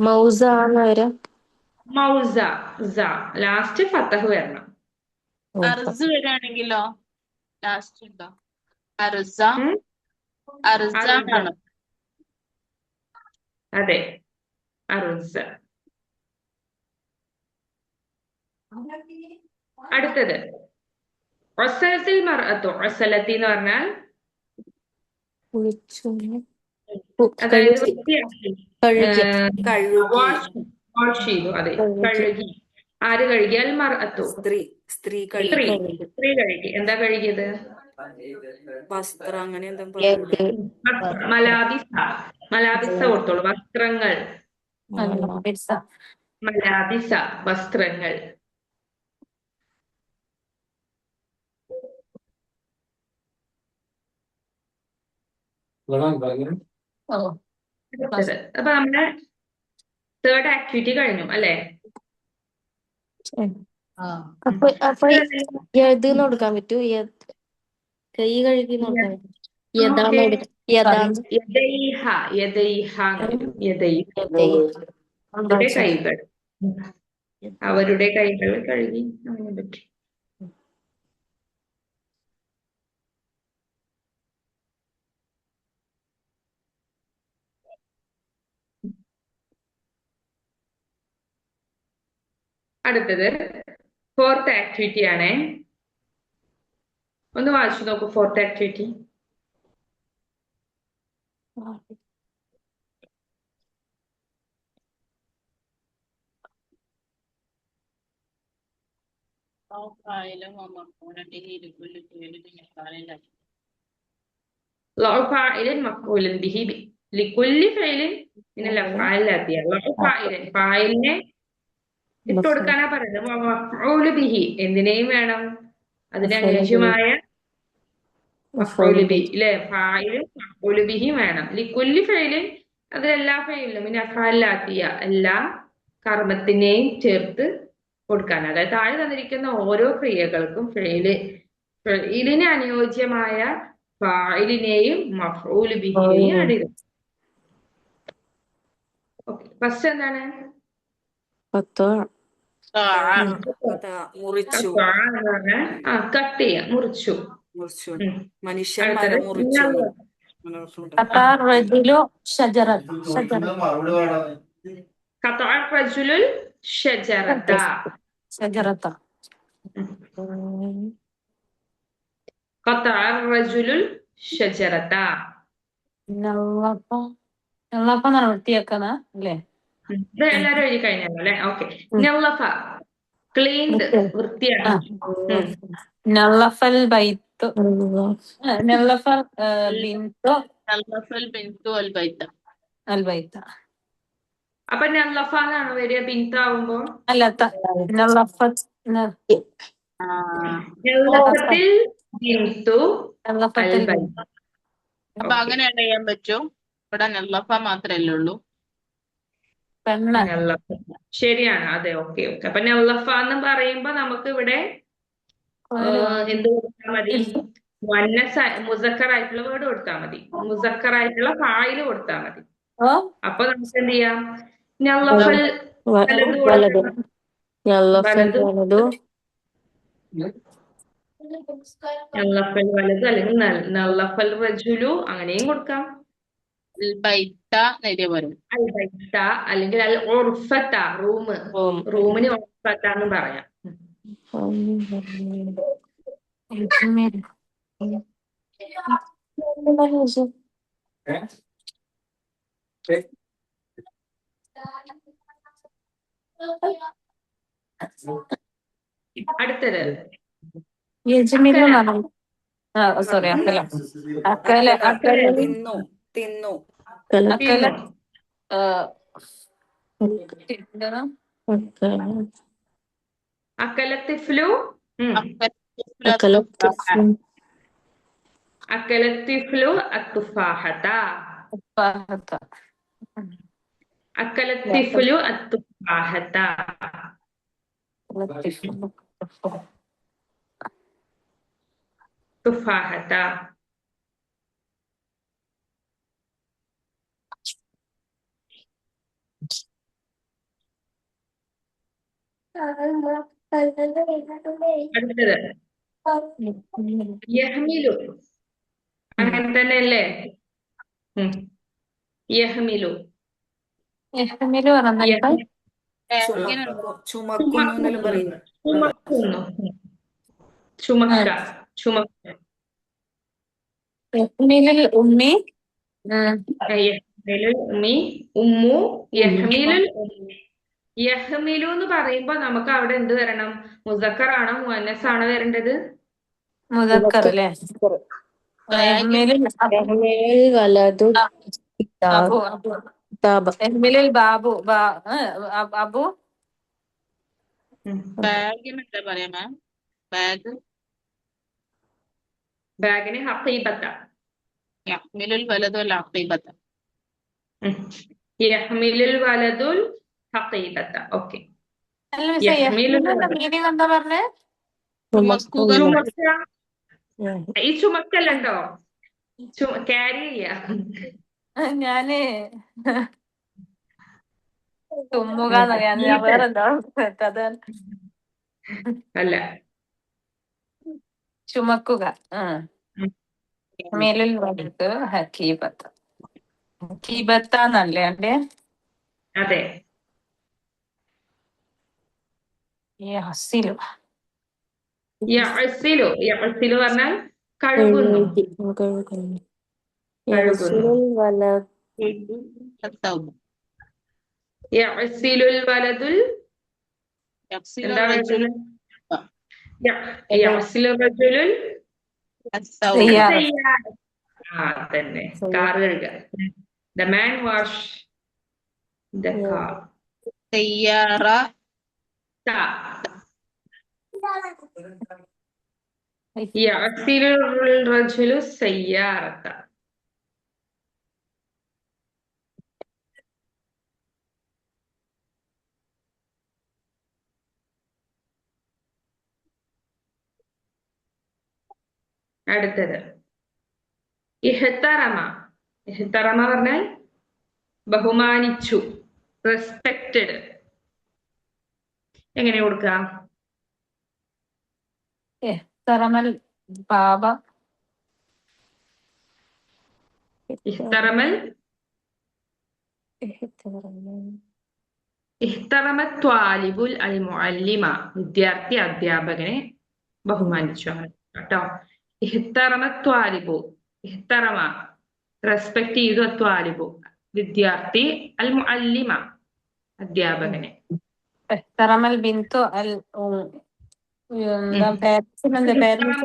മൗസ വരാ. മൗസ. ലാസ്റ്റ് ഫത്തഹ് വരണം. അർസ് വരാണെങ്കിലോ? ലാസ്റ്റ് ഉണ്ടോ? അർസ. അർസാണോ? അതെ, അറുസ. അടുത്തത് ഒസലത്തിൽ മർഅത്തു. ഒസലത്തി എന്ന് പറഞ്ഞാൽ അതായത് വാഷ് ചെയ്തു. അതെ, കഴുകി. ആര് കഴുകി? അൽ മർഅത്തു. സ്ത്രീ കഴുകി. എന്താ കഴുകിയത്? വസ്ത്രം. അങ്ങനെ എന്താ? മലാബിസ കൊടുത്തോളൂ. വസ്ത്രങ്ങൾ. മലാബിസ വസ്ത്രങ്ങൾ. അപ്പൊ നമ്മുടെ 3rd ആക്ടിവിറ്റി കഴിഞ്ഞു അല്ലെ? അപ്പൊ യദ്ന്ന് കൊടുക്കാൻ പറ്റൂ? കൈ കഴുകി നോക്കാൻ കൈകൾ. അവരുടെ കൈകൾ കഴുകി അങ്ങനെ പറ്റും. അടുത്തത് 4th ആക്ടിവിറ്റി ആണേ. ഒന്ന് വായിച്ചു നോക്കൂ 4th ആക്ടിവിറ്റി. لو فاعل مفعول به لكل فعل من الافعال الاتيه. لو فاعل ഫായിലിനെ ഇട്ട് കൊടുക്കാനാ പറയുന്നത്. മഫ്ഊല് ബിഹി എന്തിനേയും വേണം, അതിന് അനുയോജ്യമായ മഫ്ഊല് ബിഹി അല്ലെ, ഫായിലും മഫ്ഊല് ബിഹിയും വേണം. ലിക്കുല്ലി ഫൈലിൻ അതിലെല്ലാ ഫൈലിലും പിന്നെ അഫ്ആലിലാത്തിയ എല്ലാ കർമ്മത്തിനെയും ചേർത്ത് കൊടുക്കാൻ. അതായത് താഴെ തന്നിരിക്കുന്ന ഓരോ ക്രിയകൾക്കും ഫെയിലിന് അനുയോജ്യമായ ഫായിലിനെയും മഫ്ഊല് ബിഹിയെയും ആഡ് ചെയ്തു. ഓക്കെ, ഫസ്റ്റ് എന്താണ്? മുറിച്ചു. കട്ട് ചെയ്യാം, മുറിച്ചു. മുറിച്ചു. മനുഷ്യൻ മരം മുറിച്ചു. قطع الرجل الشجرة. قطع الرجل الشجرة. വൃത്തിയാക്കുന്ന അല്ലേ? ഇത് എല്ലാരും എഴുതി കഴിഞ്ഞല്ലോ അല്ലെ? ഓക്കെ. നല്ലഫ ക്ലീൻഡ്, വൃത്തിയാക്കി. നല്ലഫൽ ബൈത്ത്, നല്ലഫൽ ബിന്തു അൽ ബൈത്ത. അപ്പൊ നല്ലഫ എന്നാണ് വരിക ബിന്താവുമ്പോ? അല്ല, നല്ലഫത്ത് നല്ലഫത്തിൽ ബിന്തു അൽ ബൈത്ത. അപ്പൊ അങ്ങനെ ചെയ്യാൻ പറ്റുമോ? ഇവിടെ നല്ലഫ മാത്രല്ലേ ഉള്ളൂ. ശരിയാണ്, അതെ. Okay okay. അപ്പൊ നല്ലഫ എന്ന് പറയുമ്പോ നമുക്ക് ഇവിടെ എന്ത് കൊടുത്താൽ മതി? മുസക്കർ ആയിട്ടുള്ള വേർഡ് കൊടുത്താൽ മതി, മുസക്കർ ആയിട്ടുള്ള ഫായില് കൊടുത്താൽ മതി. അപ്പൊ നമുക്ക് എന്ത് ചെയ്യാം? നല്ലഫൽ വലതു, നല്ലഫൽ വലതു അല്ലെങ്കിൽ നല്ലഫൽ റജുലു അങ്ങനെയും കൊടുക്കാം. അൽ ബൈത്ത അല്ലെങ്കിൽ അൽ ഉർഫത്ത, റൂമിന് ഉർഫത്ത എന്ന് പറയാം. അടുത്തത് സോറി, തിന്നു. തിന്നു. അക്കലത്തിഫ്ലു അക്കലത്തിഫ്ലു അത്തുഫാഹത. അക്കലത്തിഫ്ലു അത്തുഫാഹത. തുഫാഹത. അടുത്തത് യഹ്മിലു. അങ്ങനെ തന്നെ അല്ലേ? യഹ്മിലു. ചുമക്കുന്നു എന്നെല്ലാം പറയുന്നു. ചുമക്കുന്നു. ചുമക്ക, ചുമക്ക. ഉമ്മി, ഉമ്മു, യഹ്മിലുൽ ഉമ്മി. യഹ്മിലു എന്ന് പറയുമ്പോ നമുക്ക് അവിടെ എന്ത് വരണം? മുസക്കർ ആണോ മുഅന്നസ് ആണോ വരേണ്ടത്? മുദക്കർ അല്ലേ? ബാബു, അബു. ബാഗിന് എന്താ പറയാ മാം? ബാഗ്, ബാഗിന് ഹഖീബത്ത. യഹ്മിലുൽ വലദുൽ ഹഖീബത്ത. യഹ്മിലുൽ വലദുൽ ഹഖീബത്ത. ഓക്കെ. മീനിങ് എന്താ പറഞ്ഞേ? ഈ ചുമക്കല്ലോ, ക്യാരി ചെയ്യാ. ഞാന് തുമ്മുക എന്നറിയാൻ ഞാൻ വേറെന്താ അത് അല്ല. ചുമക്കുക. ഉം. മേലിൽ വലുത് ഹക്കീബത്ത്. ഹക്കീബത്താന്നല്ലേ അല്ലേ? അതെ. യഹ്സിലു. യഅ്സിലു പറഞ്ഞാൽ കഴുകുന്നു, കഴുകുന്നു. കഴുകുന്നു. യഅ്സിലുൽ വലതുൽ എന്താ വരുന്നത്? യഅ്സിലു റജുലുൽ തയ്യാറ. സയ്യാറ. തന്നെ കാർ കഴുകുക. The man wash the car. തയ്യാറ. യഅ്സിലു റജുലു സയ്യാറത. അടുത്തത് ഇഹ്തറമ. ഇഹ്തറമ പറഞ്ഞാൽ ബഹുമാനിച്ചു, റെസ്പെക്റ്റഡ്. എങ്ങനെ കൊടുക്കാം? ഇഹ്തറമൽ ബാബ. ഇഹ്തറമൽ ഇഹ്തറമ ത്വാലിബുൽ അൽ മുഅല്ലിമ. വിദ്യാർത്ഥി അധ്യാപകനെ ബഹുമാനിച്ചു കേട്ടോ. ഇഹ്തറമ ത്വാലിബു. ഇഹ്തറമ റെസ്പെക്ട് ചെയ്തു. ത്വാലിബു വിദ്യാർത്ഥി. അൽ മുഅല്ലിമ അധ്യാപകനെ. ഇഹ്തറമൽ ബിന്തു അൽ എന്താ പേരൻസിനെന്താ പേരൻസ്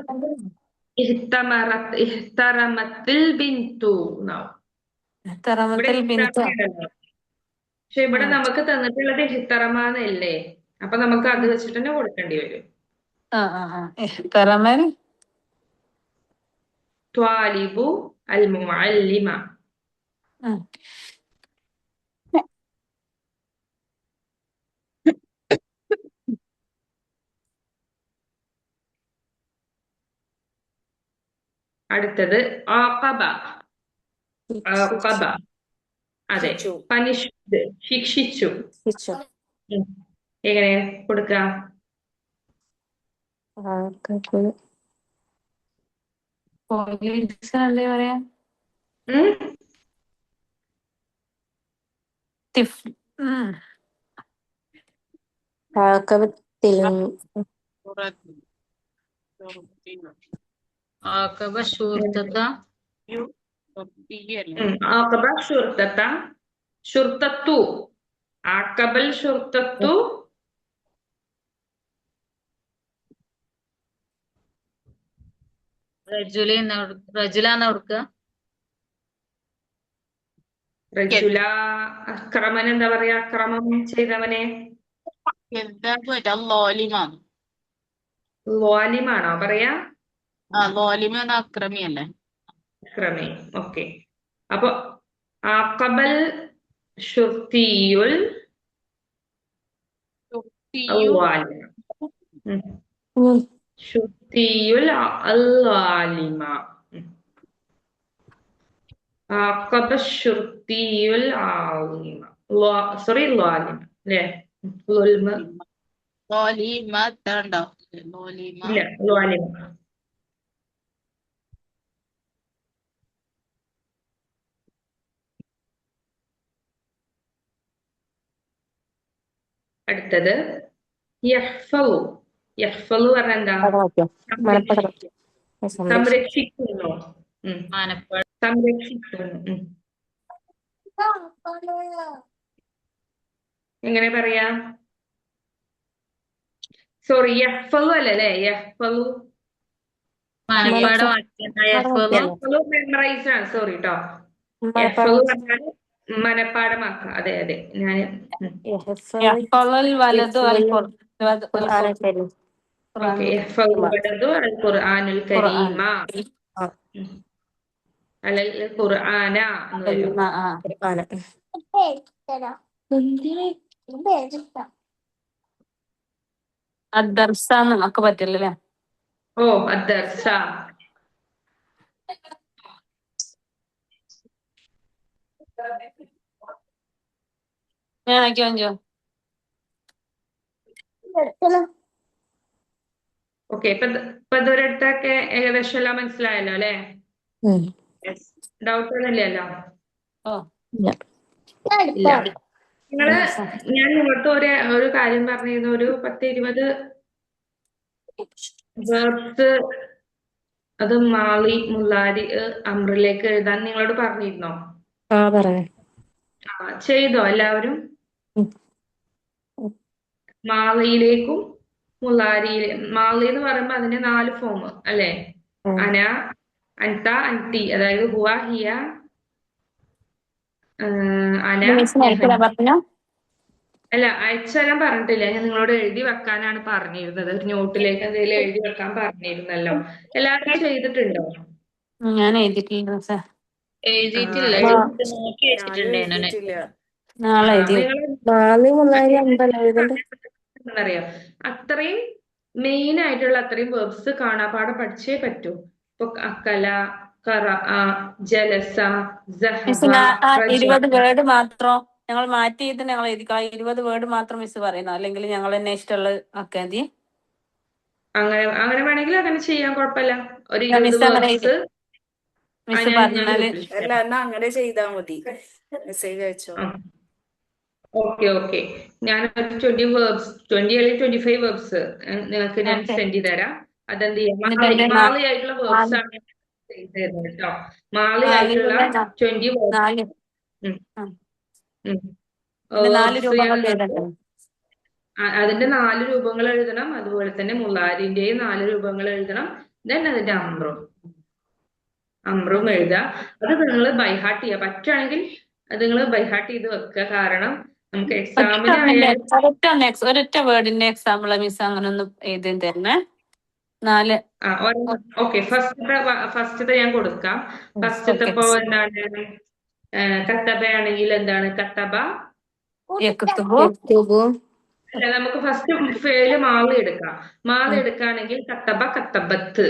ഇഹ്തറമത്തിൽ ബിന്തു എന്നാവും. ഇവിടെ ഇഹ്തറമത്തിൽ ബിന്തു. ഇഹ്തറമയുണ്ടല്ലോ. പക്ഷെ ഇവിടെ നമുക്ക് തന്നിട്ടുള്ളത് ഇഹ്തറമാന്നല്ലേ, അപ്പൊ നമുക്ക് അത് വെച്ചിട്ട് തന്നെ കൊടുക്കേണ്ടി വരും. ഇഹ്തറമൽ ത്വാലിബു അൽ മുഅല്ലിമ. അടുത്തത് ആഖബ. ആഖബ അതെ, പനിഷ് ശിക്ഷിച്ചു. എങ്ങനെ കൊടുക്കാം? പോലീസിനല്ലേ പറയാ? ഉം? ആക്കബ ശൂർത്തത. ആഖബ ഷുർത്തത്ത. ഷുർത്തത്തു. ആഖബൽ ഷുർത്തത്തു. റജുലാന്ന് കൊടുക്കുക. റജുല. അക്രമൻ എന്താ പറയാ? അക്രമം ചെയ്തവനെ ളാലിമാണോ പറയാ? ലോലിമെന്ന അക്രമിയല്ലേ? അക്രമി. ഓക്കെ. അപ്പൊ ആഖബൽ ഷുർത്തിയുൽ അൽവാലിമ. ഷുർത്തിയുൽ അൽവാലിമ. ആഖബ ഷുർത്തിയുൽ ആലിമ. സോറി ളാലിമ അല്ലേ? ളുൽമ ഇല്ല, ളാലിമ. അടുത്തത് യഹ്ഫളു. യഹ്ഫളു പറഞ്ഞാൽ എന്താ? സംരക്ഷിക്കുന്നു. സംരക്ഷിക്കുന്നു. എങ്ങനെ പറയാ? സോറി, യഹ്ഫളു അല്ലല്ലേ? യഹ്ഫളു മെമ്മറൈസ് ആണ്. സോറി കേട്ടോ. യഹ്ഫളു പറഞ്ഞാൽ മനപ്പാടമാക്കുക. അതെ അതെ, ഞാൻ യഹ്ഫളുൽ വലതു അൽ ഓക്കെ. യഹ്ഫളു വലതു അൽ ഖുർആനുൽ കരീമ. അലൽ ഖുർആന എന്ന് വരും. അദ്ദർസാന്ന് നമുക്ക് പറ്റില്ലല്ലേ? ഓ, അദ്ദർസ. ഞാൻ ആക്കിയോ അഞ്ചോ? ഓക്കെ, ഇപ്പൊ ഇതൊരിടത്തൊക്കെ ഏകദേശം എല്ലാം മനസ്സിലായല്ലോ അല്ലെ? ഡൗട്ട് ഒന്നുമില്ലല്ലോ? ഓ ഇല്ല. നിങ്ങള് ഞാൻ നിങ്ങളുടെ ഒരു കാര്യം പറഞ്ഞിരുന്നു, ഒരു 10-20 വേർഡ്സ് അത് മാളി, മുള്ളാരി, അമ്രിലേക്ക് എഴുതാൻ നിങ്ങളോട് പറഞ്ഞിരുന്നോ? പറയാം. ചെയ്തോ എല്ലാവരും? മാളിയിലേക്കും മുള്ളാരിയിലെ മാളി എന്ന് പറയുമ്പോ അതിന്റെ 4 ഫോം അല്ലെ? അന, അൻത, അൻതി, അതായത് ഹുവ, ഹിയ, അന, അല്ല അയച്ചുതരാൻ പറഞ്ഞിട്ടില്ല, ഞാൻ നിങ്ങളോട് എഴുതി വെക്കാനാണ് പറഞ്ഞിരുന്നത്. ഒരു നോട്ടിലേക്ക് എന്തെങ്കിലും എഴുതി വെക്കാൻ പറഞ്ഞിരുന്നല്ലോ. എല്ലാവരും ചെയ്തിട്ടുണ്ടോ? ഞാൻ എഴുതിയിട്ടില്ല സാർ. എഴുതിയിട്ടില്ല, ആ, എഴുതി നോക്കി ഞാനും വെച്ചിട്ടുണ്ടായിരുന്നു എഴുതിയിട്ടില്ല. നാളെ എഴുതി. അറിയാം, അത്രയും മെയിൻ ആയിട്ടുള്ള അത്രയും വേർബ്സ് കാണാപ്പാടെ പഠിച്ചേ പറ്റൂ. ഇപ്പൊ അക്കല, കറ, ജലസ, മിസ് സഹബ, 20 വേർഡ് മാത്രം ഞങ്ങൾ മാറ്റി ചെയ്ത് ഞങ്ങൾ എഴുതിക്കാം. 20 വേർഡ് മാത്രം മിസ് പറയുന്നു, അല്ലെങ്കിൽ ഞങ്ങൾ തന്നെ ഇഷ്ടമുള്ള ആക്കാൻ മതി. അങ്ങനെ വേണമെങ്കിൽ അങ്ങനെ ചെയ്യാൻ കുഴപ്പമില്ല. ഒരു 20 മിസ് അങ്ങനെ വേർഡ്സ് മിസ് പറഞ്ഞാല് അല്ല, എന്നാ അങ്ങനെ ചെയ്താ മതി. മെസ്സേജ് അയച്ചോ. ഓക്കെ, ഞാൻ 20 വേർബ്സ് 20 അല്ലെങ്കിൽ 25 വേർബ്സ് നിങ്ങൾക്ക് ഞാൻ ഓക്കെ. സെൻഡ് ചെയ്ത് തരാം. അതെന്ത് ചെയ്യാം, എന്നിട്ട് എന്റെ മാളി ആയിട്ടുള്ള വേർബ്സ് ആണ് ചെയ്ത് തരുന്നത് കേട്ടോ. മാളി ആയിട്ടുള്ള 20 വേർബ്സ് 4 വേർബ്സ് ഞാൻ രൂപങ്ങൾ നിങ്ങൾക്ക് എഴുതട്ടെ. അതിന്റെ 4 രൂപങ്ങൾ എഴുതണം. അതുപോലെ തന്നെ മുള്ളാരിന്റെയും 4 രൂപങ്ങൾ എഴുതണം. ദെൻ അതിന്റെ അമ്രും എഴുതുക. അത് നിങ്ങൾ ബൈഹാർട്ട് ചെയ്യുക. പറ്റുകയാണെങ്കിൽ അത് നിങ്ങൾ ബൈഹാർട്ട് ചെയ്ത് വെക്കുക. കാരണം നമുക്ക് എക്സാമിന് ഒരൊറ്റ വേർഡിന്റെ എക്സാമ്പിൾ മിസ് അങ്ങനെ ഒന്ന് എഴുതി തരണേ. 4 ഓക്കെ, ഫസ്റ്റത്തെ ഞാൻ കൊടുക്കാം. ഫസ്റ്റത്തെ ഇപ്പോ എന്താണ്, കത്തബയാണെങ്കിൽ എന്താണ് കത്തബ. അല്ല, നമുക്ക് ഫസ്റ്റ് ഫേല് മാളി എടുക്കാം. മാളി എടുക്കുകയാണെങ്കിൽ കത്തബ, കത്തബത്ത്.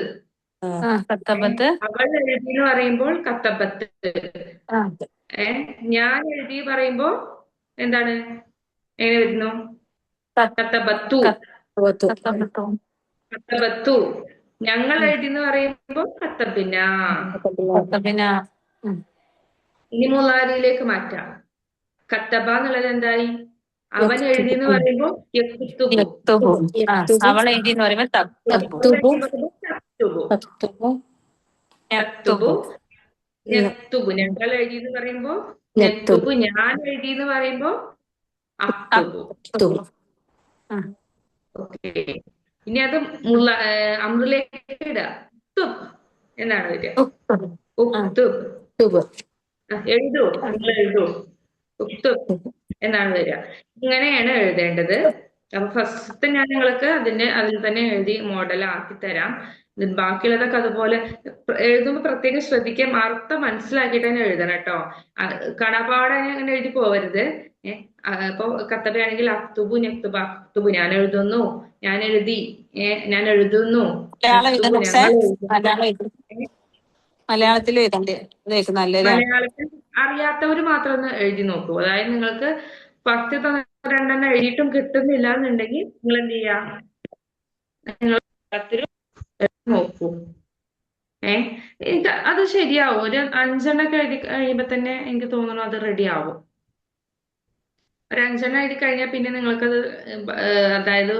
അവൾ എഴുതി എന്ന് പറയുമ്പോൾ കത്തബത്ത്. ഞാൻ എഴുതി പറയുമ്പോ എന്താണ്, എങ്ങനെ വരുന്നു? കത്തബത്തു. കത്തബത്തു. ഞങ്ങൾ എഴുതി എന്ന് പറയുമ്പോ കത്തബിന. ഇനി മുള്ളാരിയിലേക്ക് മാറ്റാം. കത്തബ എന്നുള്ളത് എന്തായി? അവൻ എഴുതി എന്ന് പറയുമ്പോ അവൾ എഴുതി എന്ന് പറയുമ്പോ ഞങ്ങൾ എഴുതി എന്ന് പറയുമ്പോ നെത്തുബു. ഞാൻ എഴുതി എന്ന് പറയുമ്പോ അക്തുബു. ഓക്കെ, ഇനി അത് അമ്രിലേക്ക് ഇടുക. ഉക്തുബ് എന്നാണ് വരിക. ഉക്തുബ്. എഴുതൂ, നിങ്ങൾ എഴുതൂ. ഉക്തുബ് എന്നാണ് വരിക. ഇങ്ങനെയാണ് എഴുതേണ്ടത്. അപ്പൊ ഫസ്റ്റ് ഞാൻ നിങ്ങൾക്ക് അതിൽ തന്നെ എഴുതി മോഡൽ ആക്കി തരാം. ബാക്കിയുള്ളതൊക്കെ അതുപോലെ എഴുതുമ്പോ പ്രത്യേകം ശ്രദ്ധിക്കാൻ, അർത്ഥം മനസ്സിലാക്കിയിട്ട് തന്നെ എഴുതണം കേട്ടോ. കാണാപ്പാടെ അങ്ങനെ എഴുതി പോവരുത്. ഇപ്പൊ കത്തബയാണെങ്കിൽ അക്തുബു, നെക്തുബ. അക്തുബു ഞാൻ എഴുതുന്നു, ഞാൻ എഴുതി, ഞാൻ എഴുതുന്നു. മലയാളത്തിൽ മലയാളത്തിൽ അറിയാത്തവർ മാത്രം ഒന്ന് എഴുതി നോക്കൂ. അതായത് നിങ്ങൾക്ക് ഫസ്റ്റത്തെ 2 എഴുതിയിട്ടും കിട്ടുന്നില്ല എന്നുണ്ടെങ്കിൽ നിങ്ങൾ എന്ത് ചെയ്യാ, നിങ്ങൾ നോക്കൂ. അത് ശരിയാവും. ഒരു 5 എഴുതി കഴിയുമ്പോ തന്നെ എനിക്ക് തോന്നുന്നു അത് റെഡി ആവും. ഒരു 5 എഴുതി കഴിഞ്ഞാൽ പിന്നെ നിങ്ങൾക്കത് അതായത്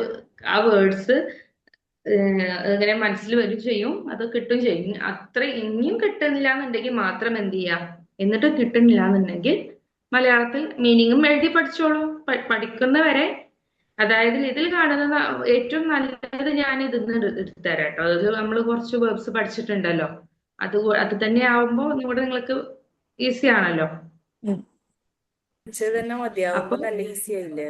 ആ വേർഡ്സ് ഇങ്ങനെ മനസ്സിൽ വരും ചെയ്യും, അത് കിട്ടും ചെയ്യും. അത്ര ഇനിയും കിട്ടുന്നില്ല എന്നുണ്ടെങ്കിൽ മാത്രം എന്ത് ചെയ്യാം, എന്നിട്ട് കിട്ടുന്നില്ല എന്നുണ്ടെങ്കിൽ മലയാളത്തിൽ മീനിങ്ങും എഴുതി പഠിച്ചോളൂ. പഠിക്കുന്നവരെ, അതായത് ഇതിൽ കാണുന്ന ഏറ്റവും നല്ലത് ഞാൻ ഇതിന്ന് എടുത്തു തരാം കേട്ടോ. അത് നമ്മൾ കുറച്ച് വേർബ്സ് പഠിച്ചിട്ടുണ്ടല്ലോ, അത് തന്നെ ആവുമ്പോ നിങ്ങൾക്ക് ഈസി ആണല്ലോ. തന്നെ മതിയാവുമ്പോ നല്ല ഈസി ആയില്ലേ?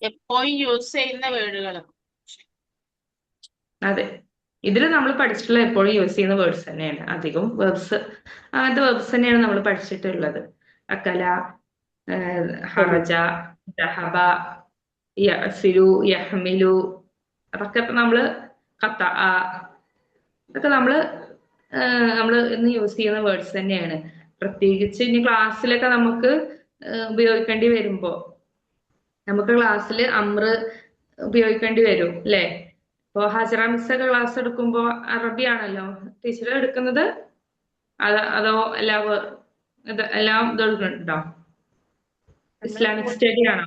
എപ്പോഴും യൂസ് ചെയ്യുന്ന വേർഡുകൾ. അതെ, ഇതിൽ നമ്മൾ പഠിച്ചിട്ടുള്ള എപ്പോഴും യൂസ് ചെയ്യുന്ന വേർഡ്സ് തന്നെയാണ്. അധികം വേർബ്സ് അങ്ങനത്തെ വേർബ്സ് തന്നെയാണ് നമ്മൾ പഠിച്ചിട്ടുള്ളത്. അക്കല, ഹറജ, ദഹബ, യഅ്സിലു, യഹ്മിലു, അതൊക്കെ നമ്മള് അതൊക്കെ നമ്മള് ഇന്ന് യൂസ് ചെയ്യുന്ന വേർഡ്സ് തന്നെയാണ്. പ്രത്യേകിച്ച് ഇനി ക്ലാസ്സിലൊക്കെ നമുക്ക് ഉപയോഗിക്കേണ്ടി വരുമ്പോ നമുക്ക് ക്ലാസ്സിൽ അമ്ര് ഉപയോഗിക്കേണ്ടി വരും അല്ലേ? ഇപ്പൊ ഹജറ മിസ്സൊക്കെ ക്ലാസ് എടുക്കുമ്പോ അറബി ആണല്ലോ ടീച്ചർ എടുക്കുന്നത്, അതോ എല്ലാം ഇതുണ്ടോ? ഇസ്ലാമിക് സ്റ്റഡി ആണോ?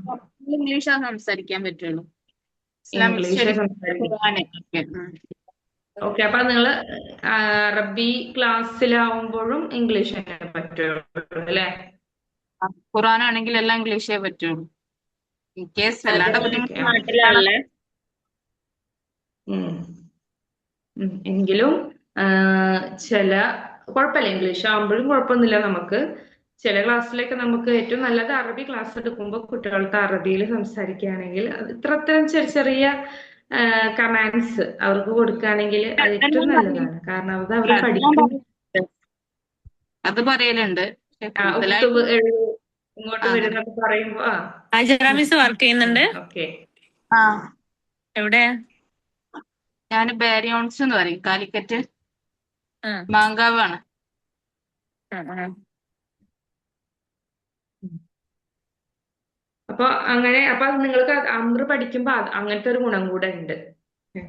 ഇംഗ്ലീഷാ സംസാരിക്കാൻ പറ്റുള്ളൂ. ഇസ്ലാമിക് ഇംഗ്ലീഷ് സ്റ്റഡി സംസാരിക്കും. ഖുർആനൊക്കെ. ഓക്കെ, അപ്പൊ നിങ്ങള് അറബി ക്ലാസ്സിലാവുമ്പോഴും ഇംഗ്ലീഷ് പറ്റുള്ളൂ അല്ലേ? ഖുർആനാണെങ്കിൽ എല്ലാം ഇംഗ്ലീഷേ പറ്റുള്ളൂ. ഇൻ കേസ് വല്ലാണ്ട് ബുദ്ധിമുട്ട് Okay. നാട്ടിലാണല്ലേ. എങ്കിലും ചില കുഴപ്പമില്ല, ഇംഗ്ലീഷ് ആവുമ്പോഴും കുഴപ്പമൊന്നുമില്ല. നമുക്ക് ചില ക്ലാസ്സിലേക്ക് നമുക്ക് ഏറ്റവും നല്ലത് അറബി ക്ലാസ് എടുക്കുമ്പോൾ കുട്ടികൾക്ക് അറബിയിൽ സംസാരിക്കുകയാണെങ്കിൽ ഇത്തരം ചെറിയ ചെറിയ കമാൻഡ്സ് അവർക്ക് കൊടുക്കുകയാണെങ്കിൽ അത് ഏറ്റവും നല്ലതാണ്. കാരണം അത് അവർ പഠിക്കും. അത് പറയലുണ്ട്. ഉക്തുബ് ഇങ്ങോട്ട് വരുന്നൊക്കെ പറയുമ്പോ ഹജറ മിസ് വർക്ക് ചെയ്യുന്നുണ്ട്. ഓക്കെ. എവിടെ? ഞാൻ ബാരിയോൺസ് എന്ന് പറയും, കാലിക്കറ്റ് മാങ്കാവാണ്. അപ്പൊ നിങ്ങൾക്ക് അമ്ര് പഠിക്കുമ്പോ അങ്ങനത്തെ ഒരു ഗുണം കൂടെ ഉണ്ട്.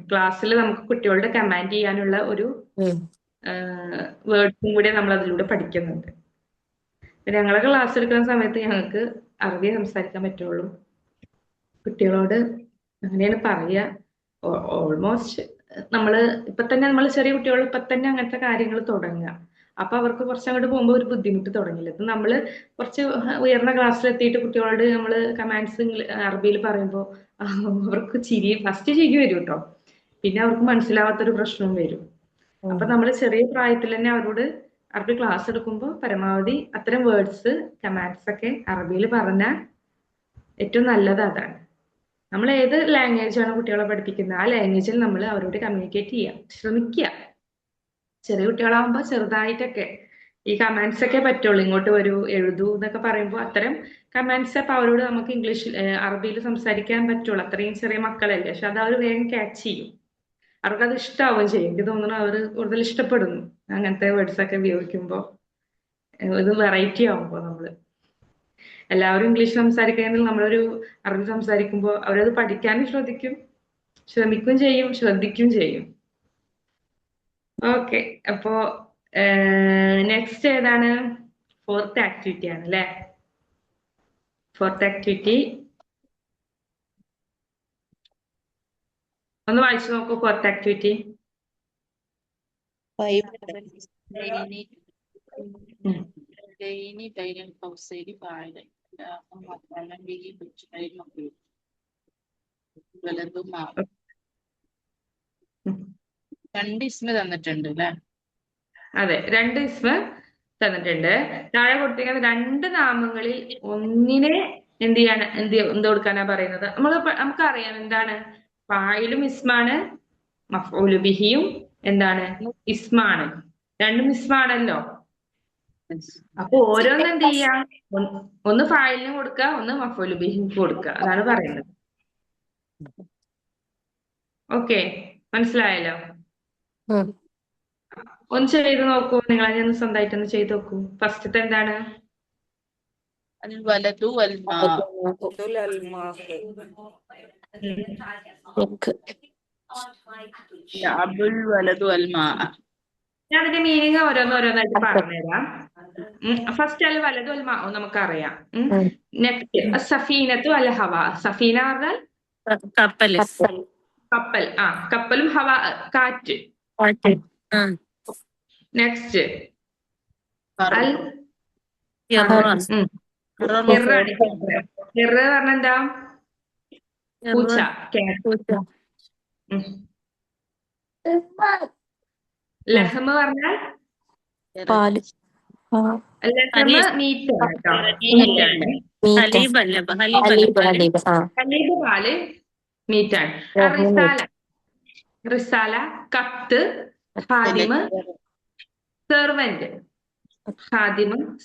ക്ലാസ്സിൽ നമുക്ക് കുട്ടികളുടെ കമാൻഡ് ചെയ്യാനുള്ള ഒരു വേർഡ്സും കൂടി നമ്മൾ അതിലൂടെ പഠിക്കുന്നുണ്ട്. ഞങ്ങളൊക്കെ ക്ലാസ് എടുക്കുന്ന സമയത്ത് ഞങ്ങൾക്ക് അറബി സംസാരിക്കാൻ പറ്റുള്ളൂ. കുട്ടികളോട് അങ്ങനെയാണ് പറയുക. ഓൾമോസ്റ്റ് ഇപ്പൊ തന്നെ നമ്മൾ ചെറിയ കുട്ടികൾ ഇപ്പൊ തന്നെ അങ്ങനത്തെ കാര്യങ്ങൾ തുടങ്ങുക. അപ്പൊ അവർക്ക് കുറച്ചങ്ങോട്ട് പോകുമ്പോൾ ഒരു ബുദ്ധിമുട്ട് തുടങ്ങില്ല. ഇപ്പൊ നമ്മള് കുറച്ച് ഉയർന്ന ക്ലാസ്സിലെത്തിയിട്ട് കുട്ടികളോട് നമ്മള് കമാൻഡ്സ് അറബിയിൽ പറയുമ്പോൾ അവർക്ക് ഫസ്റ്റ് ചിരി വരും കേട്ടോ. പിന്നെ അവർക്ക് മനസ്സിലാവാത്തൊരു പ്രശ്നവും വരും. അപ്പൊ നമ്മൾ ചെറിയ പ്രായത്തിൽ തന്നെ അവരോട് അറബി ക്ലാസ് എടുക്കുമ്പോൾ പരമാവധി അത്തരം വേർഡ്സ് കമാൻഡ്സ് ഒക്കെ അറബിയിൽ പറഞ്ഞാൽ ഏറ്റവും നല്ലത് അതാണ്. നമ്മൾ ഏത് ലാംഗ്വേജ് ആണ് കുട്ടികളെ പഠിപ്പിക്കുന്നത് ആ ലാംഗ്വേജിൽ നമ്മൾ അവരോട് കമ്മ്യൂണിക്കേറ്റ് ചെയ്യാൻ ശ്രമിക്കുക. ചെറിയ കുട്ടികളാവുമ്പോൾ ചെറുതായിട്ടൊക്കെ ഈ കമാൻഡ്സ് ഒക്കെ പറ്റുള്ളൂ. ഇങ്ങോട്ട് വരൂ, എഴുതൂ എന്നൊക്കെ പറയുമ്പോൾ അത്തരം കമാൻഡ്സ് അപ്പൊ അവരോട് നമുക്ക് ഇംഗ്ലീഷിൽ അറബിയിൽ സംസാരിക്കാൻ പറ്റുള്ളൂ. അത്രയും ചെറിയ മക്കളല്ലേ. പക്ഷെ അത് അവർ വേഗം ക്യാച്ച് ചെയ്യും. അവർക്കത് ഇഷ്ടാവുകയും ചെയ്യും. എനിക്ക് തോന്നുന്നു അവർ കൂടുതൽ ഇഷ്ടപ്പെടുന്നു അങ്ങനത്തെ വേർഡ്സ് ഒക്കെ ഉപയോഗിക്കുമ്പോൾ. ഇത് വെറൈറ്റി ആവുമ്പോൾ നമ്മള് എല്ലാവരും ഇംഗ്ലീഷ് സംസാരിക്കുകയാണെങ്കിൽ നമ്മളൊരു അറബി സംസാരിക്കുമ്പോൾ അവരത് പഠിക്കാനും ശ്രമിക്കുകയും ചെയ്യും, ശ്രദ്ധിക്കുകയും ചെയ്യും. ഓക്കെ, അപ്പോ നെക്സ്റ്റ് ഏതാണ്? 4th ആക്ടിവിറ്റി ആണ് അല്ലേ? 4th ആക്ടിവിറ്റി ഒന്ന് വായിച്ചു നോക്കൂ. 4th ആക്ടിവിറ്റി രണ്ട് ഇസ്മ തന്നിട്ടുണ്ട് അല്ലെ? അതെ, 2 ഇസ്മ തന്നിട്ടുണ്ട്. താഴെ കൊടുത്തിരിക്കുന്ന 2 നാമങ്ങളിൽ ഒന്നിനെ എന്ത് കൊടുക്കാനാ പറയുന്നത്? നമുക്കറിയാം എന്താണ് ഫായിലും ഇസ്മാണ്, മഫ്ഊലു ബിഹിയും എന്താണ് ഇസ്മാണ്. 2 ഇസ്മാണല്ലോ. അപ്പൊ ഓരോന്ന് എന്ത് ചെയ്യാം? ഒന്ന് ഫായിലിന് കൊടുക്കുക, ഒന്ന് മഫ്ഊലു ബിഹിക്ക് കൊടുക്കുക. അതാണ് പറയുന്നത്. ഓക്കെ, മനസ്സിലായല്ലോ? ഒന്ന് ചെയ്ത് നോക്കൂ. നിങ്ങൾ ഒന്ന് സ്വന്തമായിട്ടൊന്ന് ചെയ്ത് നോക്കൂ. ഫസ്റ്റത്തെ എന്താണ്? അൽവലദു വൽമാ. അബുൽ വലദു വൽമാ. ഞാൻ അതിന്റെ മീനിങ് ഓരോന്നോരോന്നായിട്ട് പറഞ്ഞുതരാം. ഫസ്റ്റ് അൽ വലദു അൽ മാ നമുക്കറിയാം. നെക്സ്റ്റ് സഫീനത്തു അൽ ഹവ. സഫീന പറഞ്ഞാൽ കപ്പല്. കപ്പൽ. കപ്പലും ഹവ കാറ്റ്. നെക്സ്റ്റ് അൽ പറഞ്ഞെന്താ? പൂച്ച. ലഹ്മ പറഞ്ഞാൽ പാല്. ലഹ്മ മീറ്റ് ആണ് കേട്ടോ. ഹലീബ് പാല് മീറ്റാണ്. റിസാല കത്ത്. ഖാദിമ്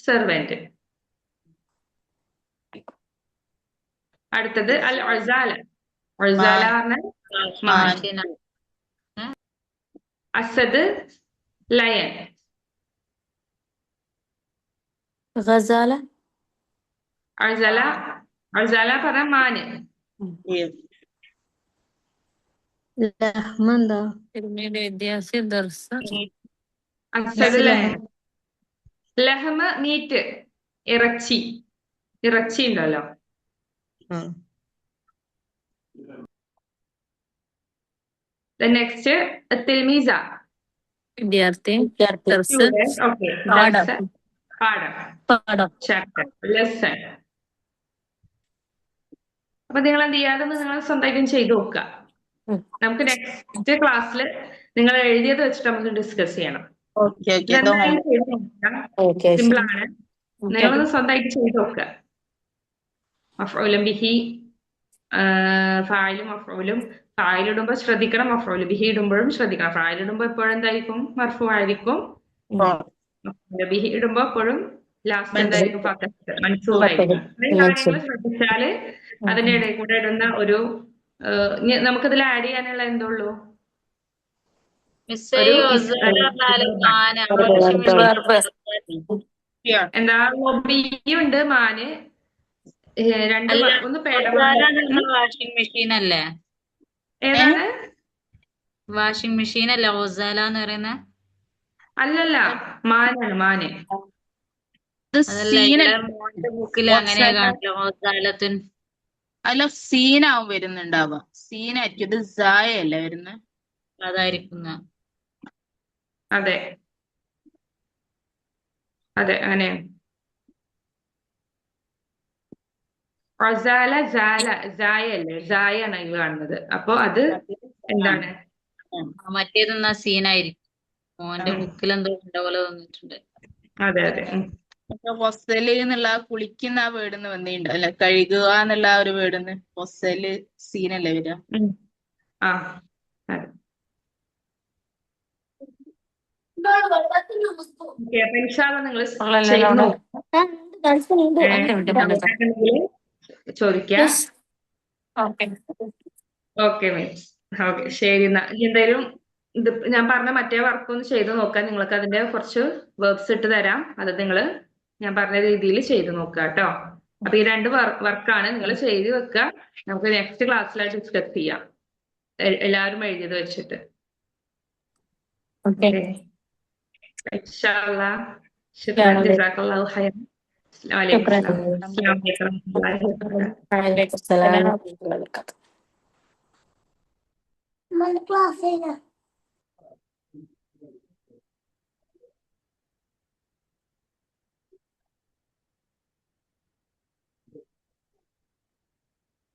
സെർവന്റ്. അടുത്തത് അൽ ഉസാല. ഉസാല പറഞ്ഞാൽ അസദ് ലയൺ. ഗസാല അഴ്സല അഴ്സല പറഞ്ഞ മാന്. ലഹ്മ എന്താ? അസദല്ലേ ലഹമ മീറ്റ്, ഇറച്ചി. ഇറച്ചി ഉണ്ടല്ലോ. നെക്സ്റ്റ് തിൽമീസ, വിദ്യാർത്ഥി. സ്റ്റുഡന്റ്. ഓക്കെ, പാഠം. പാഠം, പാഠം. Chapter, lesson. അപ്പൊ നിങ്ങൾ എന്ത് ചെയ്യാതെ നിങ്ങൾ സ്വന്തമായിട്ടും ചെയ്തു നോക്കുക. നമുക്ക് നെക്സ്റ്റ് ക്ലാസ്സിൽ നിങ്ങൾ എഴുതിയത് വെച്ചിട്ട് നമുക്ക് ഡിസ്കസ് ചെയ്യണം. ഓക്കെ ഓക്കെ ഇതെന്തായാലും ചെയ്ത് നോക്കാം. ഓക്കെ സിമ്പിൾ ആണ്. നിങ്ങളൊന്ന് സ്വന്തമായിട്ട് ചെയ്ത് നോക്കുക. മഫ്ഊലും ബിഹി, ഫായിലും മഫ്ഊലും. ഫായിലിടുമ്പോ ശ്രദ്ധിക്കണം, മഫ്ഊല് ബിഹി ഇടുമ്പോഴും ശ്രദ്ധിക്കണം. ഫായിലിടുമ്പോ എപ്പോഴും എന്തായിരിക്കും? മർഫു ആയിരിക്കും. മഫ്ഊല് ബിഹി ഇടുമ്പോ എപ്പോഴും ലാസ്റ്റ് എന്തായിരിക്കും? മൻസൂബായിരിക്കും. ഇത്രയും കാര്യങ്ങൾ ശ്രദ്ധിച്ചാല് അതിന്റെ ഇടയിൽ കൂടെ ഇടുന്ന ഒരു നമുക്കിതിൽ ആഡ് ചെയ്യാനുള്ള എന്തുള്ളൂ? എന്താ ഉണ്ട് മാന്, രണ്ട് ഒന്ന് വാഷിംഗ് മെഷീൻ അല്ലേ? ഏതാണ്? വാഷിംഗ് മെഷീൻ അല്ലേ ഓസാല എന്ന് പറയുന്ന? അല്ലല്ല, മാനാണ് മാന്. മോന്റെ ബുക്കിൽ അങ്ങനെ കാണില്ല ഓസാലത്തുൻ. അല്ല, സീനാവും വരുന്നുണ്ടാവുക. സീനായിരിക്കും. ഇത് സായ അല്ലേ വരുന്നത്? അതായിരിക്കും. അതെ അതെ, അങ്ങനെയാണ്. ഒസാല ജാല, ജായല്ലേ, ജായാണ് അതിൽ കാണുന്നത്. അപ്പൊ അത് എന്താണ്? മറ്റേതെന്നാ സീനായിരിക്കും. മോന്റെ ബുക്കിൽ എന്തോ ഉണ്ട പോലെ തോന്നിയിട്ടുണ്ട്. അതെ അതെ. പൊസല് എന്നുള്ള കുളിക്കുന്ന ആ വീടിന്ന് വന്നിട്ടുണ്ട് അല്ലെ, കഴുകുക എന്നുള്ള ആ ഒരു വീടിന്ന് പൊസല് സീനല്ലേ വരിക? ആ അതെ. ഓക്കെ, അപ്പൊ ഇൻഷാല്ലാ നിങ്ങൾ ചോദിക്കാം. Okay miss. ഓക്കെ, ശരി. എന്നാ എന്തായാലും ഇത് ഞാൻ പറഞ്ഞ മറ്റേ വർക്ക് ഒന്ന് ചെയ്ത് നോക്കാം. നിങ്ങൾക്ക് അതിന്റെ കുറച്ച് വർക്ക്സ് ഇട്ട് തരാം. അത് നിങ്ങൾ ഞാൻ പറഞ്ഞ രീതിയിൽ ചെയ്ത് നോക്കുക കേട്ടോ. അപ്പൊ ഈ രണ്ട് വർക്കാണ് നിങ്ങൾ ചെയ്ത് വെക്കുക. നമുക്ക് നെക്സ്റ്റ് ക്ലാസ്സിലായിട്ട് ഡിസ്കസ് ചെയ്യാം, എല്ലാവരും എഴുതിയത് വെച്ചിട്ട്. ഇൻഷാല്ലാ. ശുക്രാൻ, ജസാക്കല്ലാഹു ഖൈറൻ. വലൈക്കും അസ്സലാം. അസ്സലാമു അലൈക്കും വറഹ്മത്തുള്ളാഹി വബറകാതുഹു. ക്ലാസ്